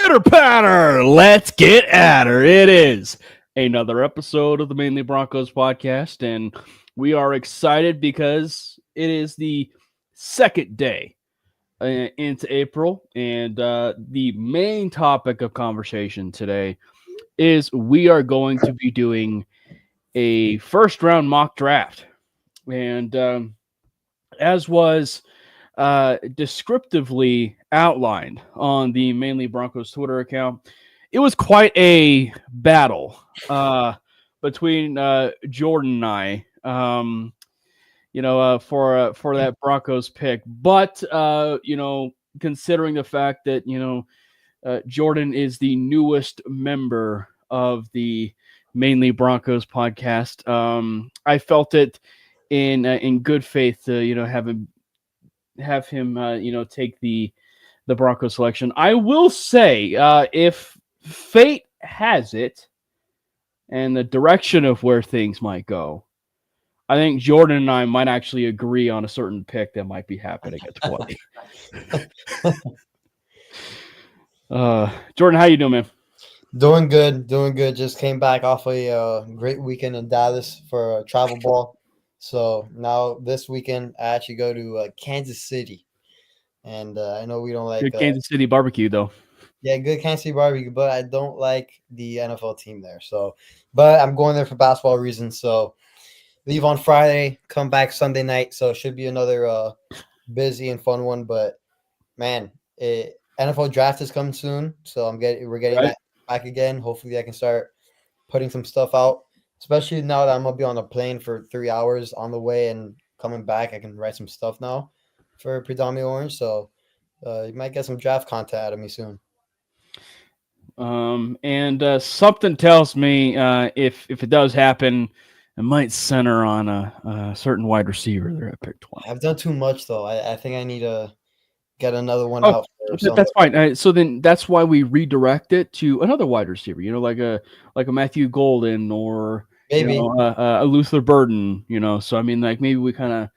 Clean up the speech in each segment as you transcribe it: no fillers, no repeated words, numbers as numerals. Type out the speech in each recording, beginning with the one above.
Pitter patter, let's get at her. It is another episode of the Mainly Broncos podcast, and we are excited because it is the second day into April, and the main topic of conversation today is we are going to be doing a first round mock draft, and as was descriptively outlined on the Mainly Broncos Twitter account, it was quite a battle between Jordan and I, for that Broncos pick. But considering the fact that Jordan is the newest member of the Mainly Broncos podcast, I felt it in good faith to have him take the Broncos selection. I will say, if fate has it and the direction of where things might go, I think Jordan and I might actually agree on a certain pick that might be happening at 20. Jordan, how you doing, man? Doing good. Just came back off a great weekend in Dallas for travel ball. So now this weekend, I actually go to Kansas City. And I know we don't like good Kansas City barbecue, though. Yeah, good Kansas City barbecue, but I don't like the NFL team there. So, but I'm going there for basketball reasons. So leave on Friday, come back Sunday night. So it should be another busy and fun one. But man, NFL draft is coming soon. So we're getting that back again. Hopefully I can start putting some stuff out, especially now that I'm going to be on a plane for 3 hours on the way and coming back. I can write some stuff now for Predominantly Orange. So you might get some draft content out of me soon. And something tells me if it does happen, it might center on a certain wide receiver there at pick 20. I've done too much, though. I think I need to get another one out. That's fine. So then that's why we redirect it to another wide receiver, like a Matthew Golden or maybe a Luther Burden, So I mean, maybe we kind of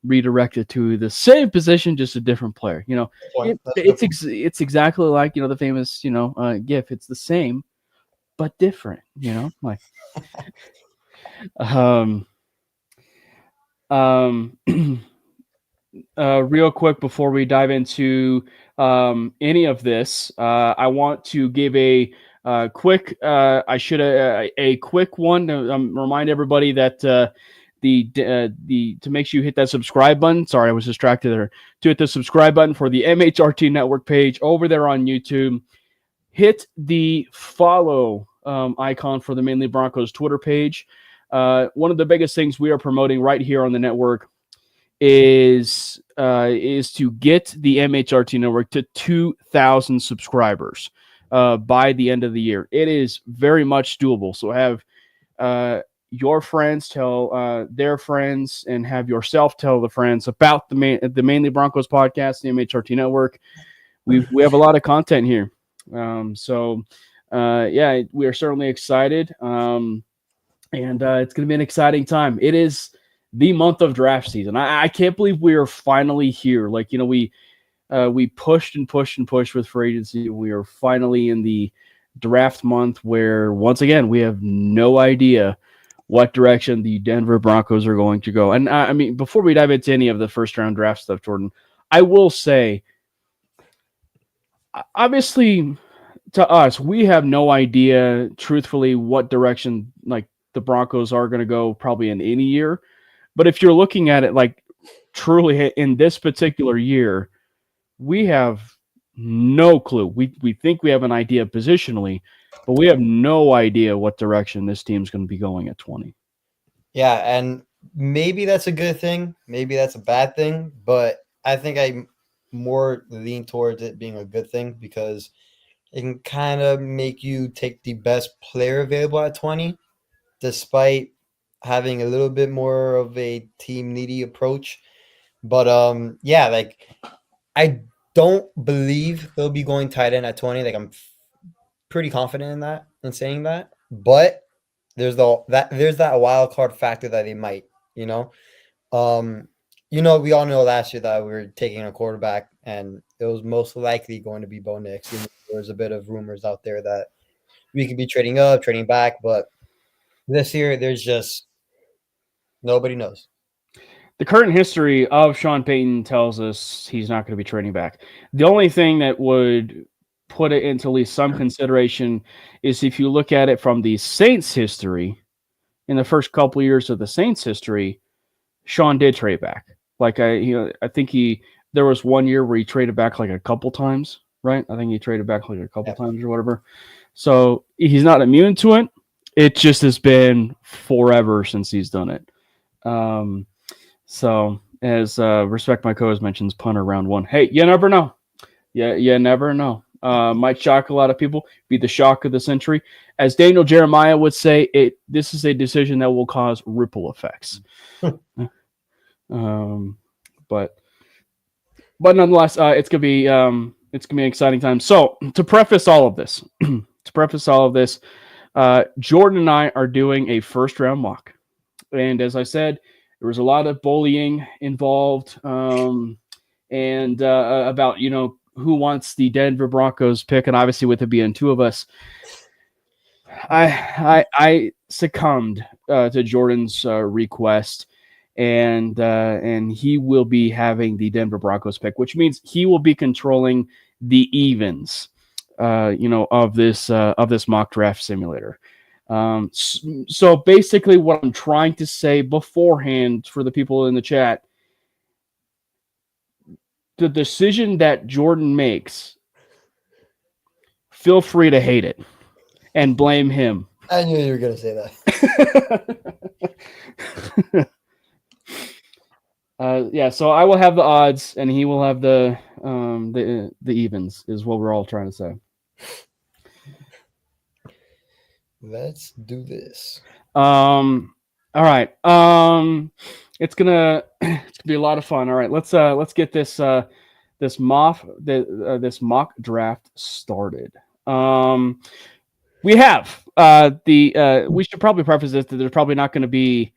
redirect it to the same position, just a different player. It's exactly like the famous GIF. It's the same but different. Real quick before we dive into any of this, I want to give a quick one to remind everybody that to make sure you hit that subscribe button. Sorry, I was distracted there. To hit the subscribe button for the MHRT Network page over there on YouTube. Hit the follow icon for the Mainly Broncos Twitter page. One of the biggest things we are promoting right here on the network is to get the MHRT Network to 2,000 subscribers by the end of the year. It is very much doable. So have your friends tell their friends, and have yourself tell the friends about the Mainly Broncos podcast, the MHRT Network. We have a lot of content here. So we are certainly excited. And it's going to be an exciting time. It is the month of draft season. I can't believe we are finally here. We pushed and pushed with free agency. We are finally in the draft month where, once again, we have no idea what direction the Denver Broncos are going to go. And I mean, before we dive into any of the first round draft stuff, Jordan, I will say, obviously, to us, we have no idea, truthfully, what direction the Broncos are going to go probably in any year. But if you're looking at it truly in this particular year, we have no clue. We think we have an idea positionally, but we have no idea what direction this team's going to be going at 20. Yeah, and maybe that's a good thing. Maybe that's a bad thing. But I think I more lean towards it being a good thing because it can kind of make you take the best player available at 20, despite having a little bit more of a team needy approach. But I don't believe they'll be going tight end at 20. I'm pretty confident in that and saying that. But there's that wild card factor that they might, we all know last year that we were taking a quarterback and it was most likely going to be Bo Nix. Even though there was a bit of rumors out there that we could be trading up, trading back, but this year there's just nobody knows. The current history of Sean Payton tells us he's not going to be trading back. The only thing that would put it into at least some consideration is if you look at it from the Saints' history. In the first couple of years of the Saints' history, Sean did trade back. Like I think there was one year where he traded back like a couple times, right? I think he traded back like a couple times or whatever. So he's not immune to it. It just has been forever since he's done it. So as Respect My Co. mentions, punter round one. Hey, you never know. Yeah, you never know. Might shock a lot of people. Be the shock of the century. As Daniel Jeremiah would say, this is a decision that will cause ripple effects. But nonetheless, it's gonna be an exciting time. So to preface all of this, Jordan and I are doing a first round mock, and as I said, there was a lot of bullying involved, and about who wants the Denver Broncos pick, and obviously with it being two of us, I succumbed to Jordan's request, and he will be having the Denver Broncos pick, which means he will be controlling the evens, of this mock draft simulator. So basically, what I'm trying to say beforehand for the people in the chat. The decision that Jordan makes, feel free to hate it and blame him. I knew you were going to say that. So I will have the odds, and he will have the evens. Is what we're all trying to say. Let's do this. All right. It's gonna be a lot of fun. All right, let's get this mock draft started. We have we should probably preface this that there's probably not going to be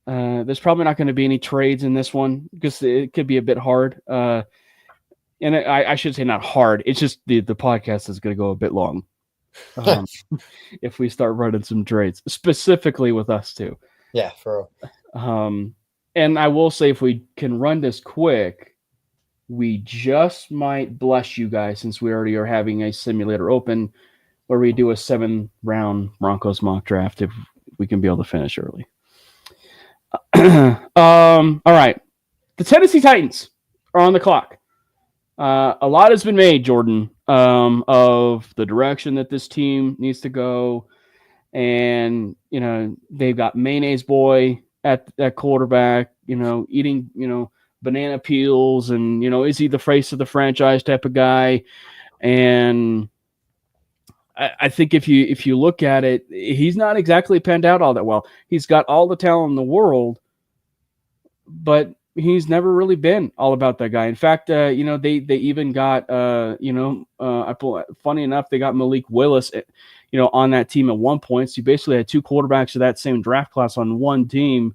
any trades in this one because it could be a bit hard. And I should say not hard. It's just the podcast is going to go a bit long if we start running some trades, specifically with us too. Yeah, for real. And I will say, if we can run this quick, we just might bless you guys since we already are having a simulator open where we do a 7-round Broncos mock draft if we can be able to finish early. All right. The Tennessee Titans are on the clock. A lot has been made, Jordan, of the direction that this team needs to go. And, they've got Mayonnaise Boy at quarterback, eating, banana peels and, is he the face of the franchise type of guy? And I think if you look at it, he's not exactly panned out all that well. He's got all the talent in the world, but he's never really been all about that guy. In fact, they even got, funny enough, they got Malik Willis, on that team at one point. So you basically had two quarterbacks of that same draft class on one team,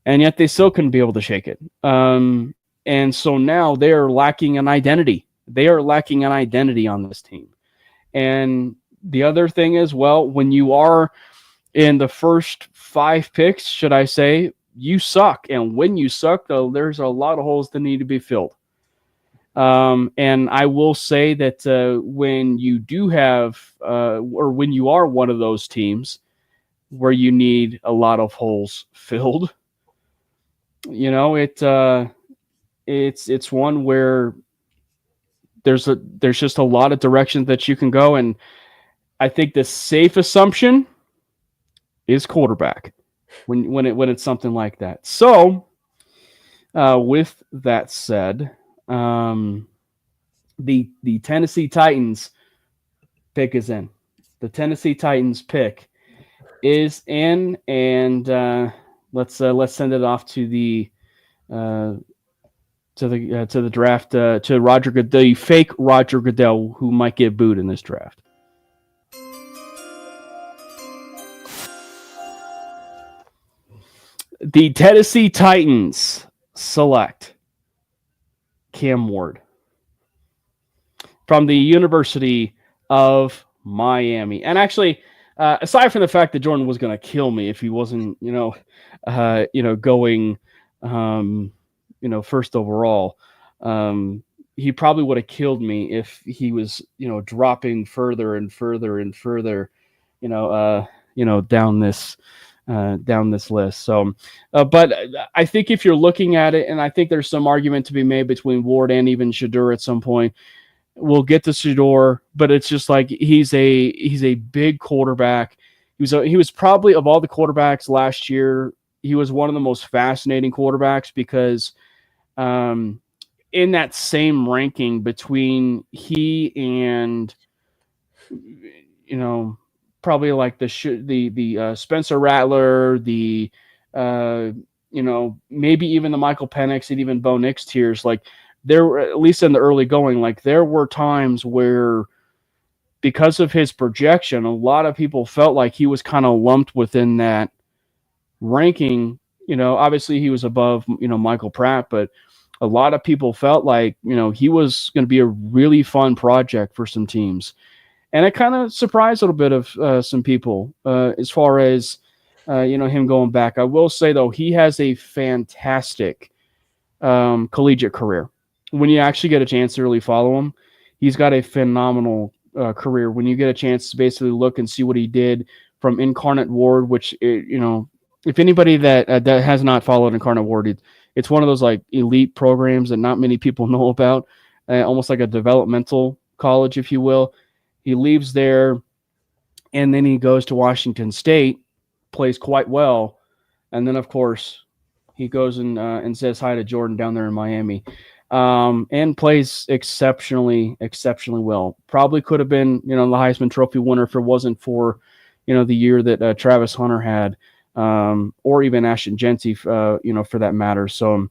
and yet they still couldn't be able to shake it. And so now they're lacking an identity. They are lacking an identity on this team. And the other thing is, well, when you are in the first 5 picks, should I say, you suck. And when you suck, though, there's a lot of holes that need to be filled. And I will say that when you do have, or when you are one of those teams where you need a lot of holes filled, it's one where there's just a lot of directions that you can go, and I think the safe assumption is quarterback when it's something like that. So, with that said, the Tennessee Titans pick is in. The Tennessee Titans pick is in, and let's send it off to the draft to Roger Goodell, the fake Roger Goodell, who might get booed in this draft. The Tennessee Titans select Cam Ward. from the University of Miami. And actually, aside from the fact that Jordan was going to kill me if he wasn't, going, first overall, he probably would have killed me if he was, dropping further and further and further, down this list. So, but I think if you're looking at it, and I think there's some argument to be made between Ward and even Shedeur at some point. We'll get to Shedeur, but it's just like he's a big quarterback. He was probably, of all the quarterbacks last year, he was one of the most fascinating quarterbacks because in that same ranking between he and probably like the Spencer Rattler, the maybe even the Michael Penix and even Bo Nix tiers, like there were, at least in the early going, like there were times where because of his projection, a lot of people felt like he was kind of lumped within that ranking. Obviously he was above, Michael Pratt, but a lot of people felt like, he was going to be a really fun project for some teams. And it kind of surprised a little bit of some people as far as, him going back. I will say, though, he has a fantastic collegiate career. When you actually get a chance to really follow him, he's got a phenomenal career. When you get a chance to basically look and see what he did from Incarnate Ward, which, if anybody that has not followed Incarnate Ward, it's one of those like elite programs that not many people know about, almost like a developmental college, if you will. He leaves there, and then he goes to Washington State, plays quite well, and then, of course, he goes and says hi to Jordan down there in Miami, and plays exceptionally well. Probably could have been, the Heisman Trophy winner if it wasn't for, the year that Travis Hunter had, or even Ashton Jeanty, for that matter. So,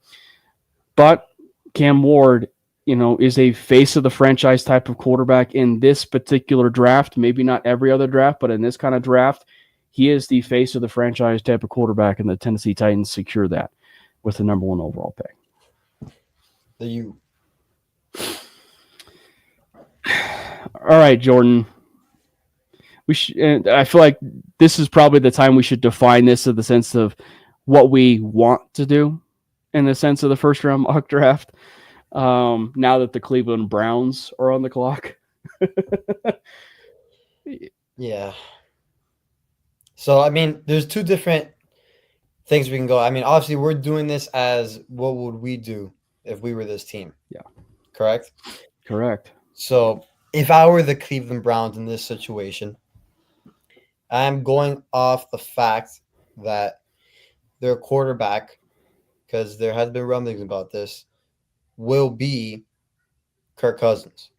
but Cam Ward, is a face of the franchise type of quarterback in this particular draft. Maybe not every other draft, but in this kind of draft, he is the face of the franchise type of quarterback, and the Tennessee Titans secure that with the number 1 overall pick. All right, Jordan. I feel like this is probably the time we should define this in the sense of what we want to do in the sense of the first round mock draft. Now that the Cleveland Browns are on the clock. Yeah. So, I mean, there's two different things we can go. I mean, obviously, we're doing this as what would we do if we were this team? Yeah. Correct? Correct. So, if I were the Cleveland Browns in this situation, I'm going off the fact that their quarterback, because there has been rumblings about this, will be Kirk Cousins.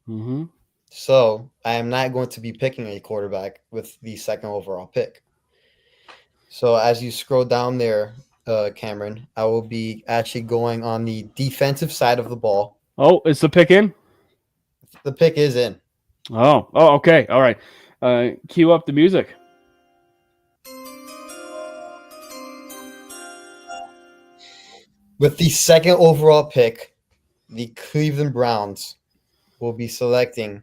Mm-hmm. So I am not going to be picking a quarterback with the second overall pick. So as you scroll down there, Cameron, I will be actually going on the defensive side of the ball. Oh, is the pick in? The pick is in. Oh, okay. All right. Cue up the music. With the second overall pick, the Cleveland Browns will be selecting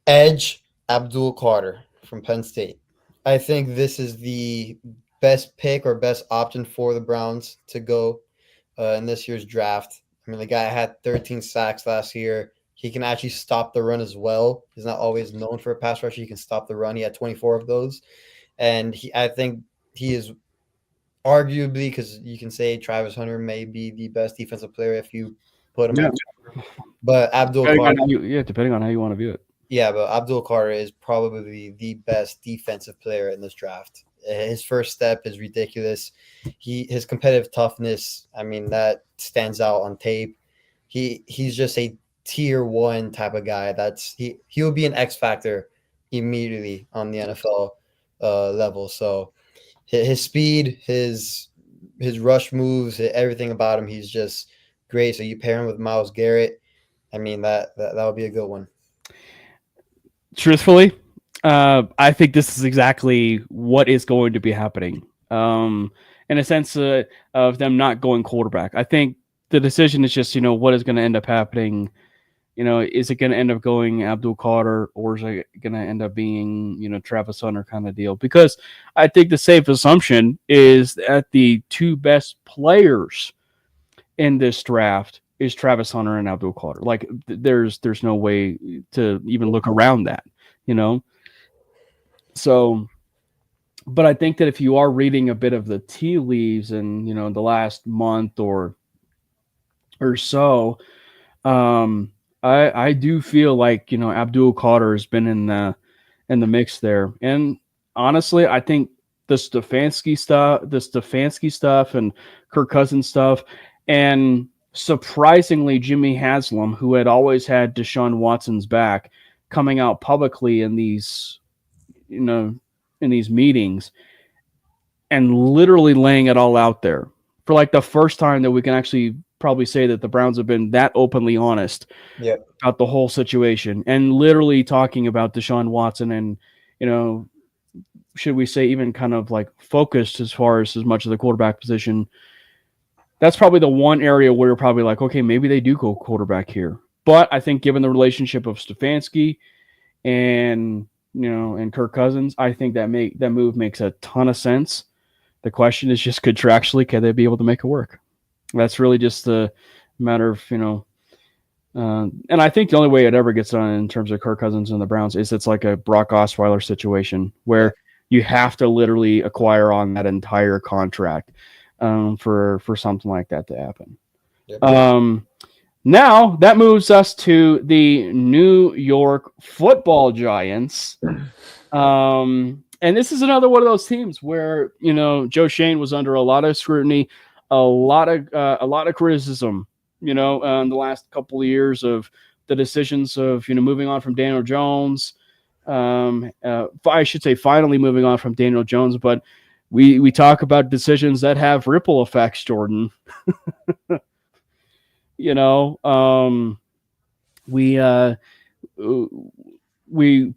edge Abdul Carter from Penn State. I think this is the best pick or best option for the Browns to go in this year's draft. I mean, the guy had 13 sacks last year. He can actually stop the run as well. He's not always known for a pass rusher. He can stop the run. He had 24 of those. And I think he is arguably, because you can say Travis Hunter may be the best defensive player if you put him out. But Abdul Carter, depending on how you want to view it. Yeah, but Abdul Carter is probably the best defensive player in this draft. His first step is ridiculous. His competitive toughness, I mean, that stands out on tape. He's just a tier 1 type of guy. He'll be an X factor immediately on the NFL level. So his speed, his rush moves, everything about him, he's just great. So you pair him with Myles Garrett, I mean, that would be a good one. Truthfully, I think this is exactly what is going to be happening. In a sense of them not going quarterback. I think the decision is just, what is going to end up happening is it going to end up going Abdul Carter, or is it going to end up being, Travis Hunter kind of deal? Because I think the safe assumption is that the two best players in this draft is Travis Hunter and Abdul Carter. Like, there's no way to even look around that, So, but I think that if you are reading a bit of the tea leaves and, the last month or so, I do feel like, Abdul Carter has been in the mix there. And honestly, I think the Stefanski stuff and Kirk Cousins stuff, and surprisingly Jimmy Haslam, who had always had Deshaun Watson's back, coming out publicly in these meetings and literally laying it all out there for like the first time that we can actually probably say that the Browns have been that openly honest about the whole situation, and literally talking about Deshaun Watson and, should we say even kind of like focused as far as much of the quarterback position. That's probably the one area where you're probably like, okay, maybe they do go quarterback here. But I think given the relationship of Stefanski and, and Kirk Cousins, I think that move makes a ton of sense. The question is just contractually, can they be able to make it work? That's really just a matter of, and I think the only way it ever gets done in terms of Kirk Cousins and the Browns is it's like a Brock Osweiler situation where you have to literally acquire on that entire contract for something like that to happen. Yep. Now that moves us to the New York Football Giants. And this is another one of those teams where, Joe Schoen was under a lot of scrutiny, a lot of criticism, in the last couple of years of the decisions of, moving on from Daniel Jones. I should say finally moving on from Daniel Jones, but we talk about decisions that have ripple effects, Jordan. We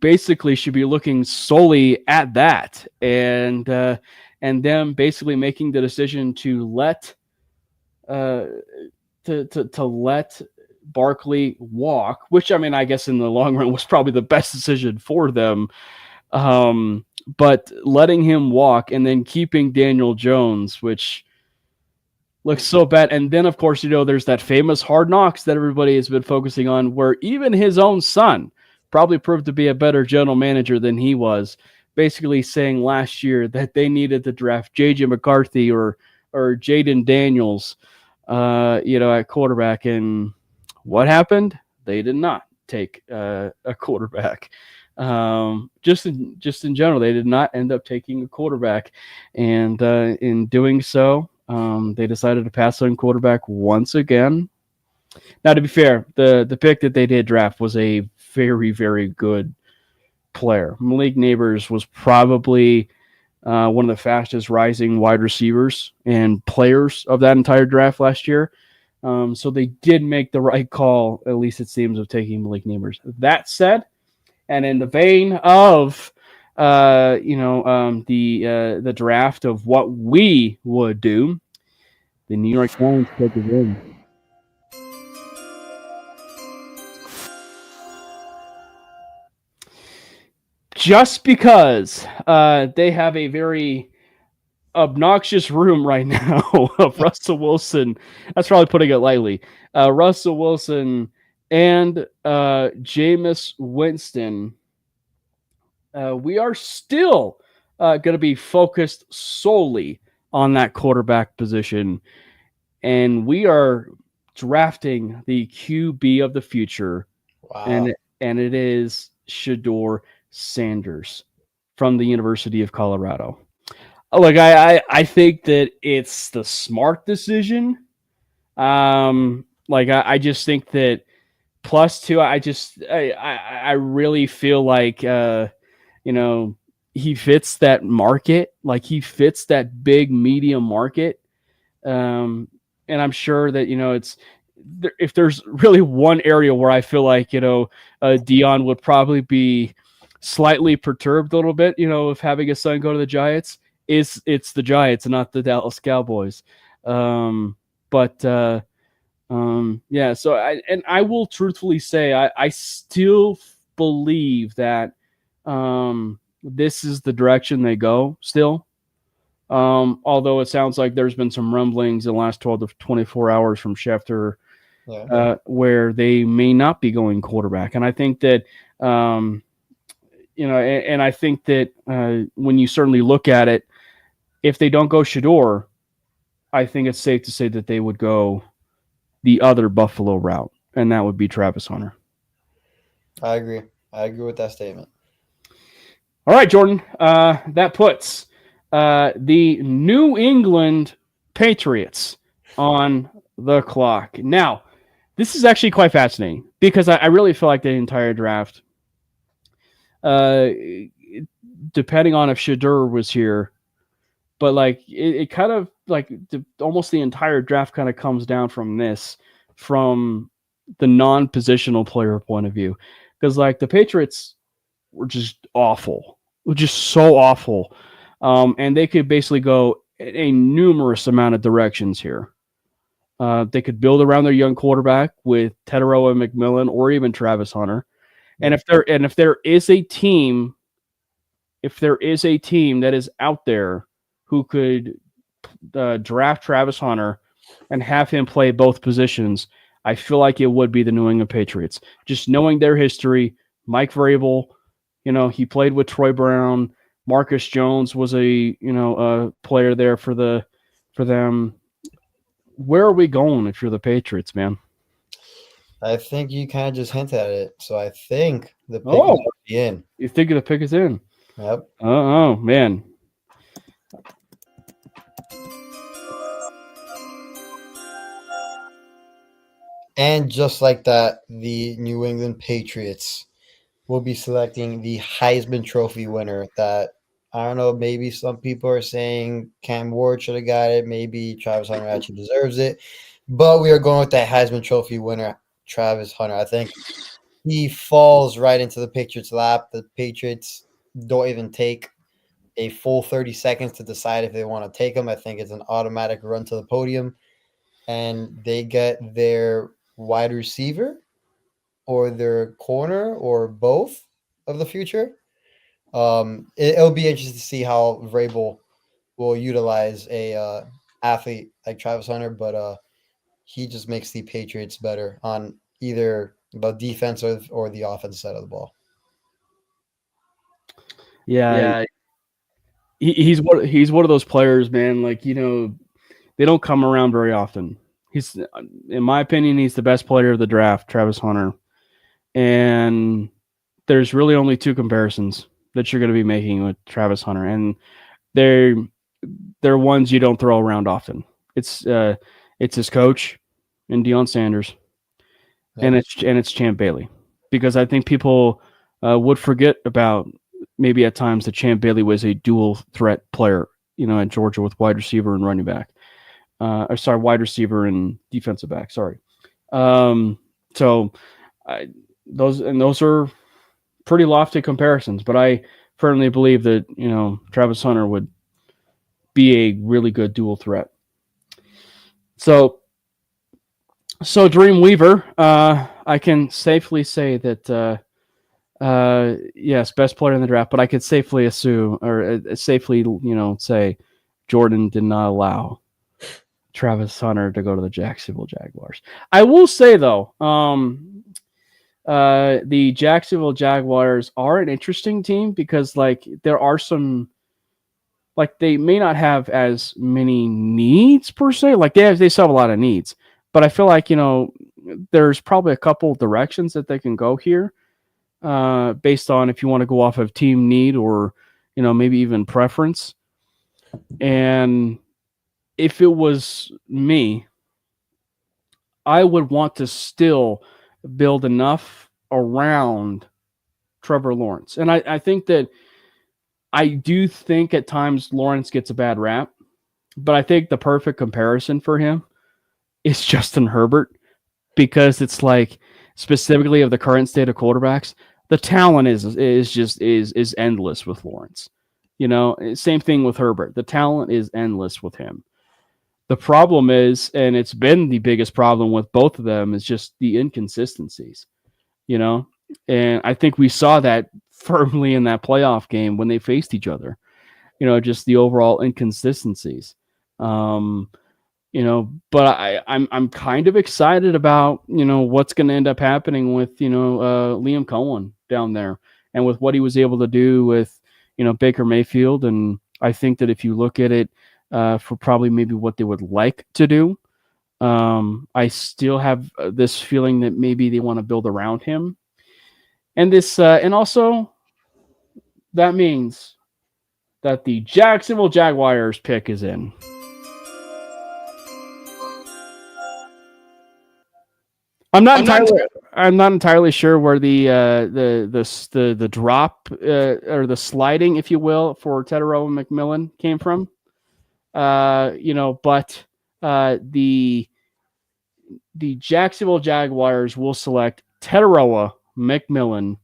basically should be looking solely at that and them basically making the decision to let let Barkley walk, which I guess in the long run was probably the best decision for them. But letting him walk and then keeping Daniel Jones, which looks so bad. And then, of course, there's that famous Hard Knocks that everybody has been focusing on, where even his own son probably proved to be a better general manager than he was, basically saying last year that they needed to draft J.J. McCarthy or Jaden Daniels, at quarterback. And what happened? They did not take a quarterback. Just in general, they did not end up taking a quarterback. And in doing so, they decided to pass on quarterback once again. Now, to be fair, the pick that they did draft was a very, very good player. Malik Neighbors was probably one of the fastest rising wide receivers and players of that entire draft last year. So they did make the right call, at least it seems, of taking Malik Neighbors. That said, and in the vein of the draft of what we would do, the New York Giants took it in. Just because they have a very obnoxious room right now of Russell Wilson. That's probably putting it lightly. Russell Wilson and Jameis Winston. We are still going to be focused solely on that quarterback position. And we are drafting the QB of the future. Wow. And it is Shedeur Sanders from the University of Colorado. Look, I think that it's the smart decision. I just think that +2, I really feel like, he fits that market. Like, he fits that big medium market. And I'm sure that, it's, if there's really one area where I feel like, Dion would probably be slightly perturbed a little bit, of having his son go to the Giants, it's the Giants and not the Dallas Cowboys. But Yeah. So I will truthfully say I still believe that this is the direction they go still. Although it sounds like there's been some rumblings in the last 12 to 24 hours from Schefter where they may not be going quarterback. And I think that, and I think that when you certainly look at it, if they don't go Shador, I think it's safe to say that they would go the other Buffalo route, and that would be Travis Hunter. I agree. I agree with that statement. All right, Jordan. That puts the New England Patriots on the clock. Now, this is actually quite fascinating because I really feel like the entire draft, depending on if Shador was here, but like it kind of like almost the entire draft kind of comes down from the non-positional player point of view, because like the Patriots were just awful, just so awful, and they could basically go a numerous amount of directions here. They could build around their young quarterback with Teteroa and McMillan, or even Travis Hunter. And if there is a team that is out there who could draft Travis Hunter and have him play both positions, I feel like it would be the New England Patriots. Just knowing their history, Mike Vrabel, he played with Troy Brown. Marcus Jones was a player there for them. Where are we going if you're the Patriots, man? I think you kind of just hinted at it. So I think the pick is already in. You think the pick is in? Yep. Oh, man. And just like that, the New England Patriots will be selecting the Heisman Trophy winner that, I don't know, maybe some people are saying Cam Ward should have got it. Maybe Travis Hunter actually deserves it. But we are going with that Heisman Trophy winner, Travis Hunter. I think he falls right into the Patriots' lap. The Patriots don't even take a full 30 seconds to decide if they want to take him. I think it's an automatic run to the podium. And they get their wide receiver or their corner or both of the future. It'll be interesting to see how Vrabel will utilize a athlete like Travis Hunter, but he just makes the Patriots better on either the defensive or the offensive side of the ball. Yeah. He's one of those players, man. Like, they don't come around very often. He's, in my opinion, he's the best player of the draft, Travis Hunter. And there's really only two comparisons that you're going to be making with Travis Hunter, and they're ones you don't throw around often. It's his coach and Deion Sanders, and it's Champ Bailey, because I think people would forget about maybe at times that Champ Bailey was a dual threat player, at Georgia with wide receiver and running back. Wide receiver and defensive back. Sorry. Those are pretty lofty comparisons, but I firmly believe that, Travis Hunter would be a really good dual threat. So Dreamweaver, I can safely say that, yes, best player in the draft, but I could safely assume, or safely, say Jordan did not allow Travis Hunter to go to the Jacksonville Jaguars. I will say, though, the Jacksonville Jaguars are an interesting team because, like, there are some, like, they may not have as many needs per se. Like, they still have a lot of needs, but I feel like, there's probably a couple directions that they can go here, based on if you want to go off of team need or, maybe even preference. And if it was me, I would want to still build enough around Trevor Lawrence. And I think that I do think at times Lawrence gets a bad rap, but I think the perfect comparison for him is Justin Herbert, because it's like, specifically of the current state of quarterbacks, the talent is endless with Lawrence. Same thing with Herbert. The talent is endless with him. The problem is, and it's been the biggest problem with both of them, is just the inconsistencies, you know? And I think we saw that firmly in that playoff game when they faced each other, just the overall inconsistencies. Um, but I'm kind of excited about, what's going to end up happening with, Liam Cohen down there and with what he was able to do with, Baker Mayfield. And I think that if you look at it, for probably maybe what they would like to do. I still have this feeling that maybe they want to build around him, and also that means that the Jacksonville Jaguars pick is in. I'm not entirely sure where the drop or the sliding, if you will, for Teteroa McMillan came from. But the Jacksonville Jaguars will select Teteroa McMillan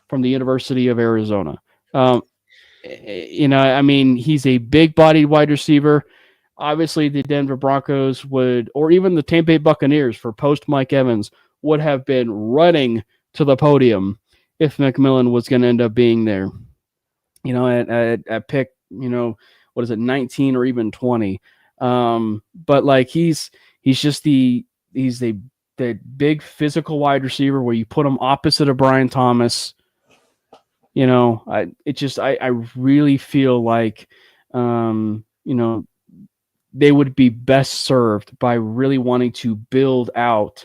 from the University of Arizona. He's a big-bodied wide receiver. Obviously, the Denver Broncos or even the Tampa Bay Buccaneers for post Mike Evans would have been running to the podium if McMillan was going to end up being there. At pick, what is it, 19 or even 20? But like he's the big physical wide receiver where you put him opposite of Brian Thomas. I really feel like, they would be best served by really wanting to build out,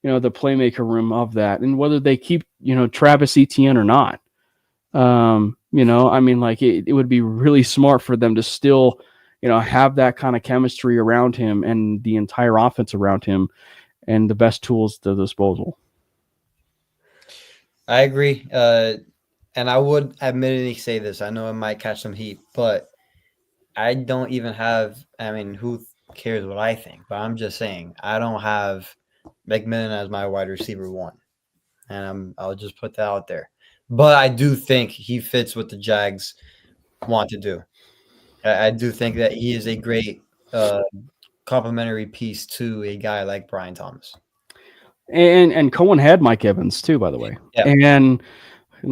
the playmaker room of that, and whether they keep, Travis Etienne or not. It would be really smart for them to still, have that kind of chemistry around him and the entire offense around him and the best tools to disposal. I agree. And I would admittedly say this. I know it might catch some heat, but I don't even have, who cares what I think? But I'm just saying, I don't have McMillan as my wide receiver one. And I'll just put that out there. But I do think he fits what the Jags want to do. I do think that he is a great complementary piece to a guy like Brian Thomas. And Cohen had Mike Evans too, by the way. Yeah. And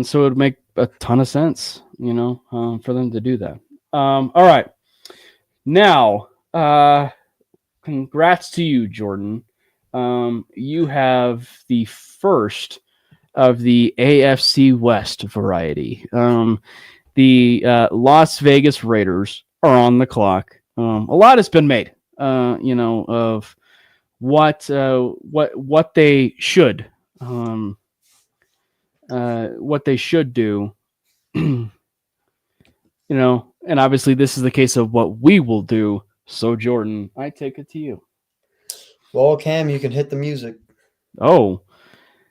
so it would make a ton of sense, for them to do that. All right. Now, congrats to you, Jordan. You have the first of the AFC West variety. The Las Vegas Raiders are on the clock. A lot has been made, of what they should, do. And obviously this is the case of what we will do. So Jordan, I take it to you. Well, Cam, you can hit the music. Oh,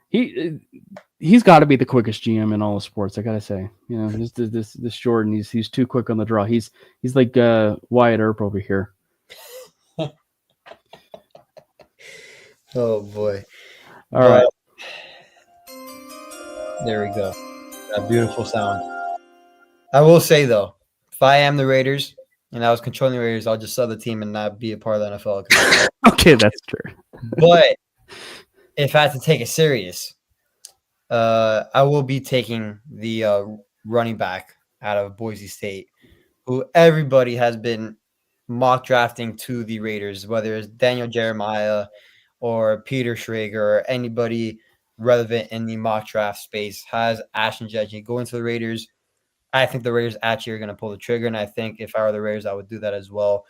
he's got to be the quickest GM in all of sports. I gotta say, this Jordan, he's too quick on the draw. He's like Wyatt Earp over here. Oh boy! All right, there we go. That beautiful sound. I will say though, if I am the Raiders and I was controlling the Raiders, I'll just sell the team and not be a part of the NFL. Okay, that's true. But if I had to take it serious, I will be taking the running back out of Boise State, who everybody has been mock drafting to the Raiders, whether it's Daniel Jeremiah or Peter Schrager or anybody relevant in the mock draft space has Ashton Jeanty going to the Raiders. I think the Raiders actually are going to pull the trigger, and I think if I were the Raiders, I would do that as well.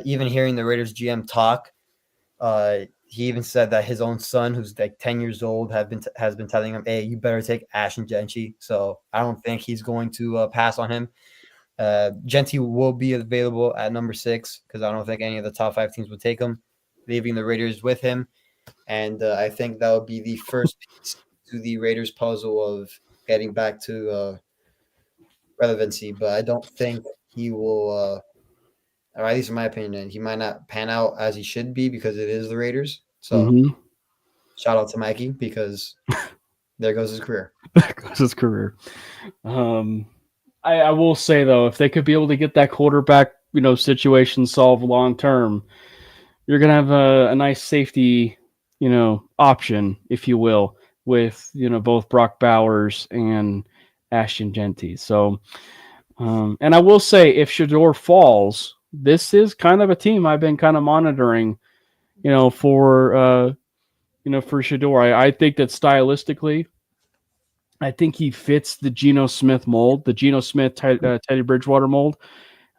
Even hearing the Raiders GM talk, he even said that his own son, who's like 10 years old, has been telling him, "Hey, you better take Ashton Jeanty." So I don't think he's going to pass on him. Jeanty will be available at number 6 because I don't think any of the top 5 teams would take him, leaving the Raiders with him. And I think that would be the first piece to the Raiders puzzle of getting back to relevancy. But I don't think he will, or at least in my opinion, he might not pan out as he should be because it is the Raiders. So shout out to Mikey because there goes his career. There goes his career. I will say, though, if they could be able to get that quarterback situation solved long term, you're gonna have a nice safety, option, if you will, with both Brock Bowers and Ashton Genty. So, and I will say, if Shador falls, this is kind of a team I've been kind of monitoring, for Shador. I think that stylistically, I think he fits the Geno Smith mold, the Geno Smith Teddy Bridgewater mold,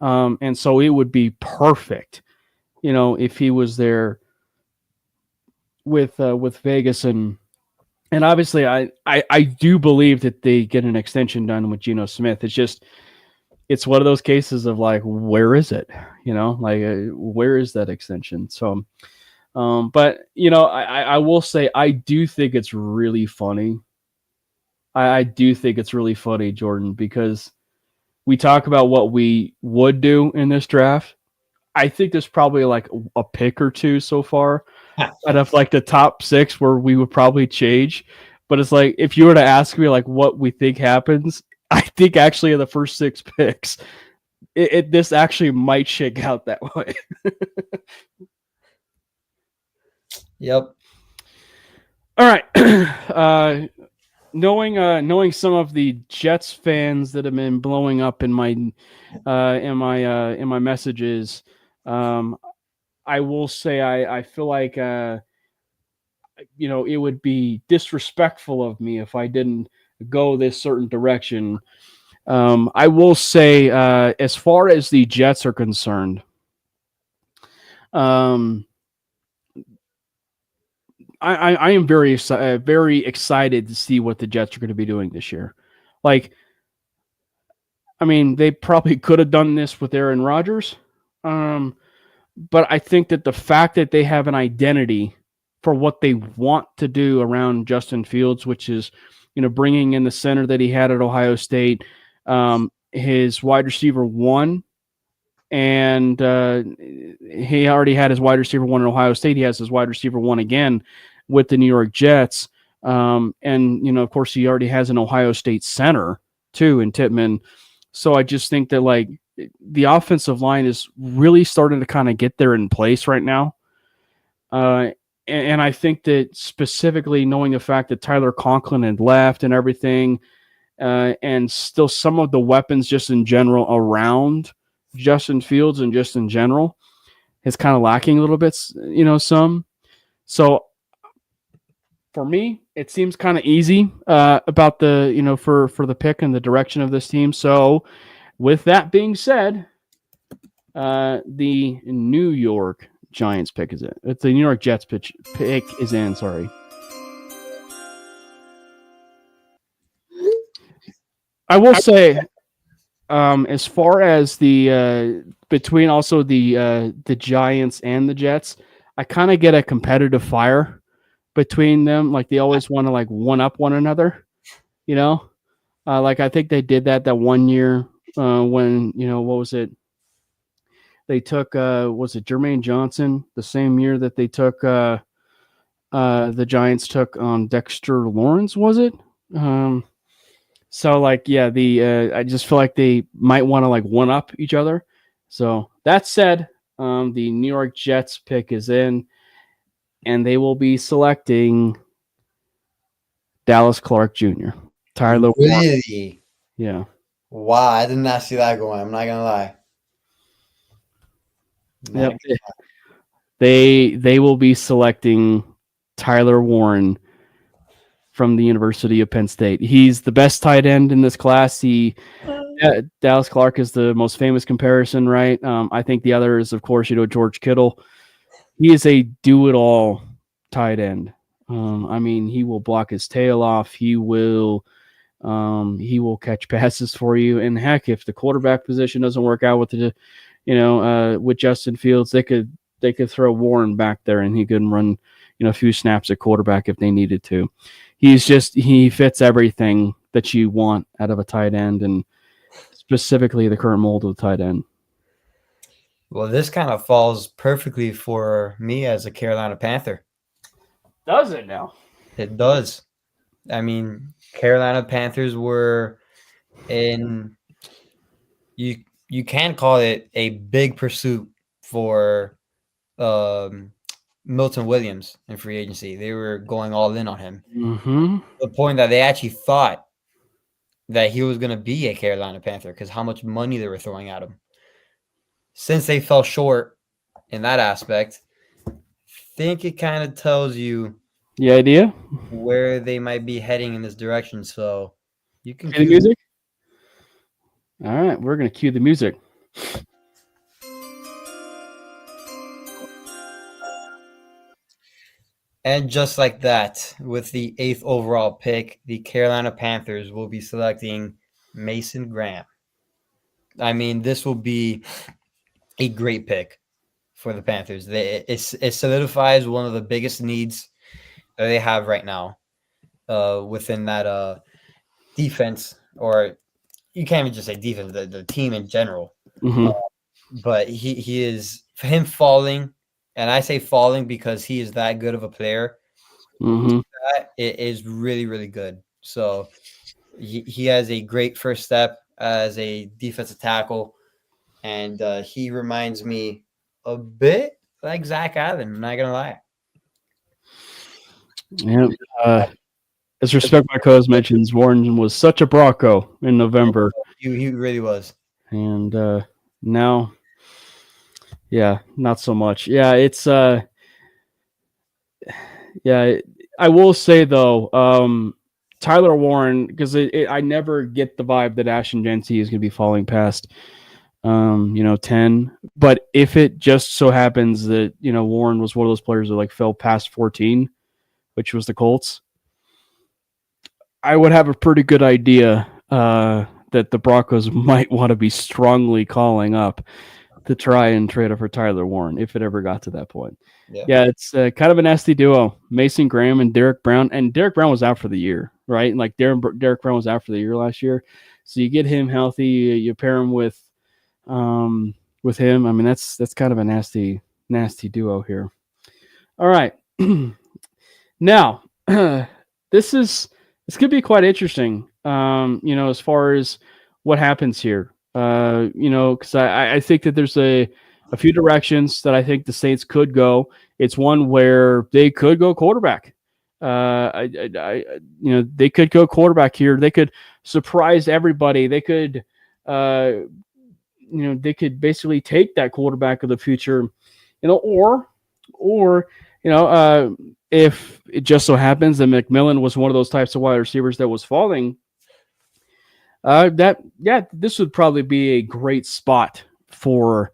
and so it would be perfect, if he was there with Vegas and obviously I do believe that they get an extension done with Geno Smith. It's one of those cases of like, where is it? Where is that extension? So, but I will say I do think it's really funny. I do think it's really funny, Jordan, because we talk about what we would do in this draft. I think there's probably like a pick or two so far out of like the top 6 where we would probably change. But it's like, if you were to ask me like what we think happens, I think actually in the first 6 picks, this actually might shake out that way. Yep. All right. Knowing some of the Jets fans that have been blowing up in my messages, I will say I feel like it would be disrespectful of me if I didn't go this certain direction. I will say, as far as the Jets are concerned, I am very excited to see what the Jets are going to be doing this year. Like, I mean, they probably could have done this with Aaron Rodgers, but I think that the fact that they have an identity for what they want to do around Justin Fields, which is, bringing in the center that he had at Ohio State, his wide receiver 1, and he already had his wide receiver 1 in Ohio State. He has his wide receiver 1 again with the New York Jets. And, of course, he already has an Ohio State center, too, in Tippmann. So I just think that, like, the offensive line is really starting to kind of get there in place right now. And I think that specifically knowing the fact that Tyler Conklin had left and everything, and still some of the weapons just in general around Justin Fields and just in general is kind of lacking a little bit, some. So for me, it seems kind of easy about the, for the pick and the direction of this team. So with that being said, the New York Giants pick is it. It's the New York Jets pick is in, sorry. I will say, as far as the between also the Giants and the Jets, I kind of get a competitive fire between them. Like they always want to like one up one another, like I think they did that one year when what was it? They took was it Jermaine Johnson the same year that they took the Giants took Dexter Lawrence, was it? So like, yeah, I just feel like they might want to like one up each other. So that said, the New York Jets pick is in, and they will be selecting Dallas Clark Jr. Tyler Really? Yeah. Wow, I did not see that going. I'm not gonna lie. Yep. They will be selecting Tyler Warren from the University of Penn State. He's the best tight end in this class. Dallas Clark is the most famous comparison, right? I think the other is, of course, George Kittle. He is a do-it-all tight end. I mean, he will block his tail off. He will catch passes for you. And heck, if the quarterback position doesn't work out with with Justin Fields, they could throw Warren back there and he could run, a few snaps at quarterback if they needed to. He fits everything that you want out of a tight end, and specifically the current mold of the tight end. Well, this kind of falls perfectly for me as a Carolina Panther. Does it now? It does. I mean, Carolina Panthers were in. You you can call it a big pursuit for Milton Williams in free agency. They were going all in on him. Mm-hmm. To the point that they actually thought that he was going to be a Carolina Panther because how much money they were throwing at him. Since they fell short in that aspect, I think it kind of tells you The idea? where they might be heading in this direction. So you can Cue the music? All right, we're going to cue the music. And just like that, with the 8th overall pick, the Carolina Panthers will be selecting Mason Graham. I mean, this will be a great pick for the Panthers. It solidifies one of the biggest needs that they have right now within that defense, or you can't even just say defense, the team in general. Mm-hmm. But he is, for him falling, and I say falling because he is that good of a player. Mm-hmm. It is really, really good. So he has a great first step as a defensive tackle, and he reminds me a bit like Zach Allen. I'm not gonna lie. Yeah. As Respect My Cause mentions, Warren was such a Bronco in November, He really was. and now, yeah, not so much. Yeah, it's yeah. I will say though, Tyler Warren, because I never get the vibe that Ashton Genty is going to be falling past, 10. But if it just so happens that Warren was one of those players that like fell past 14, which was the Colts, I would have a pretty good idea that the Broncos might want to be strongly calling up to try and trade up for Tyler Warren if it ever got to that point. Yeah, it's kind of a nasty duo, Mason Graham and Derek Brown. And Derek Brown was out for the year, right? Like Derek Brown was out for the year last year. So you get him healthy, you pair him with him. I mean, that's kind of a nasty duo here. All right. Now, this could be quite interesting, as far as what happens here. Because I think that there's a few directions that I think the Saints could go. It's one where they could go quarterback. They could go quarterback here. They could surprise everybody. They could, they could basically take that quarterback of the future, or if it just so happens that McMillan was one of those types of wide receivers that was falling, this would probably be a great spot for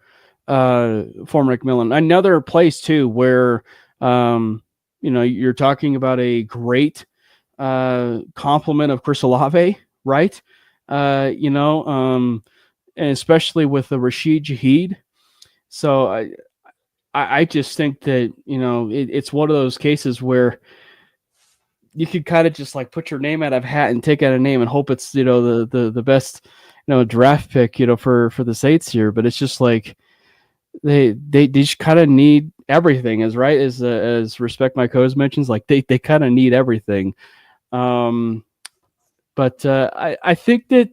McMillan. Another place too where you're talking about a great complement of Chris Olave, right? And especially with the Rashid Shaheed. So I just think that it's one of those cases where you could kind of just like put your name out of a hat and take out a name and hope it's the best draft pick for the Saints here. But it's just like they just kind of need everything, as Respect My Cause mentions, like they kind of need everything. But I think that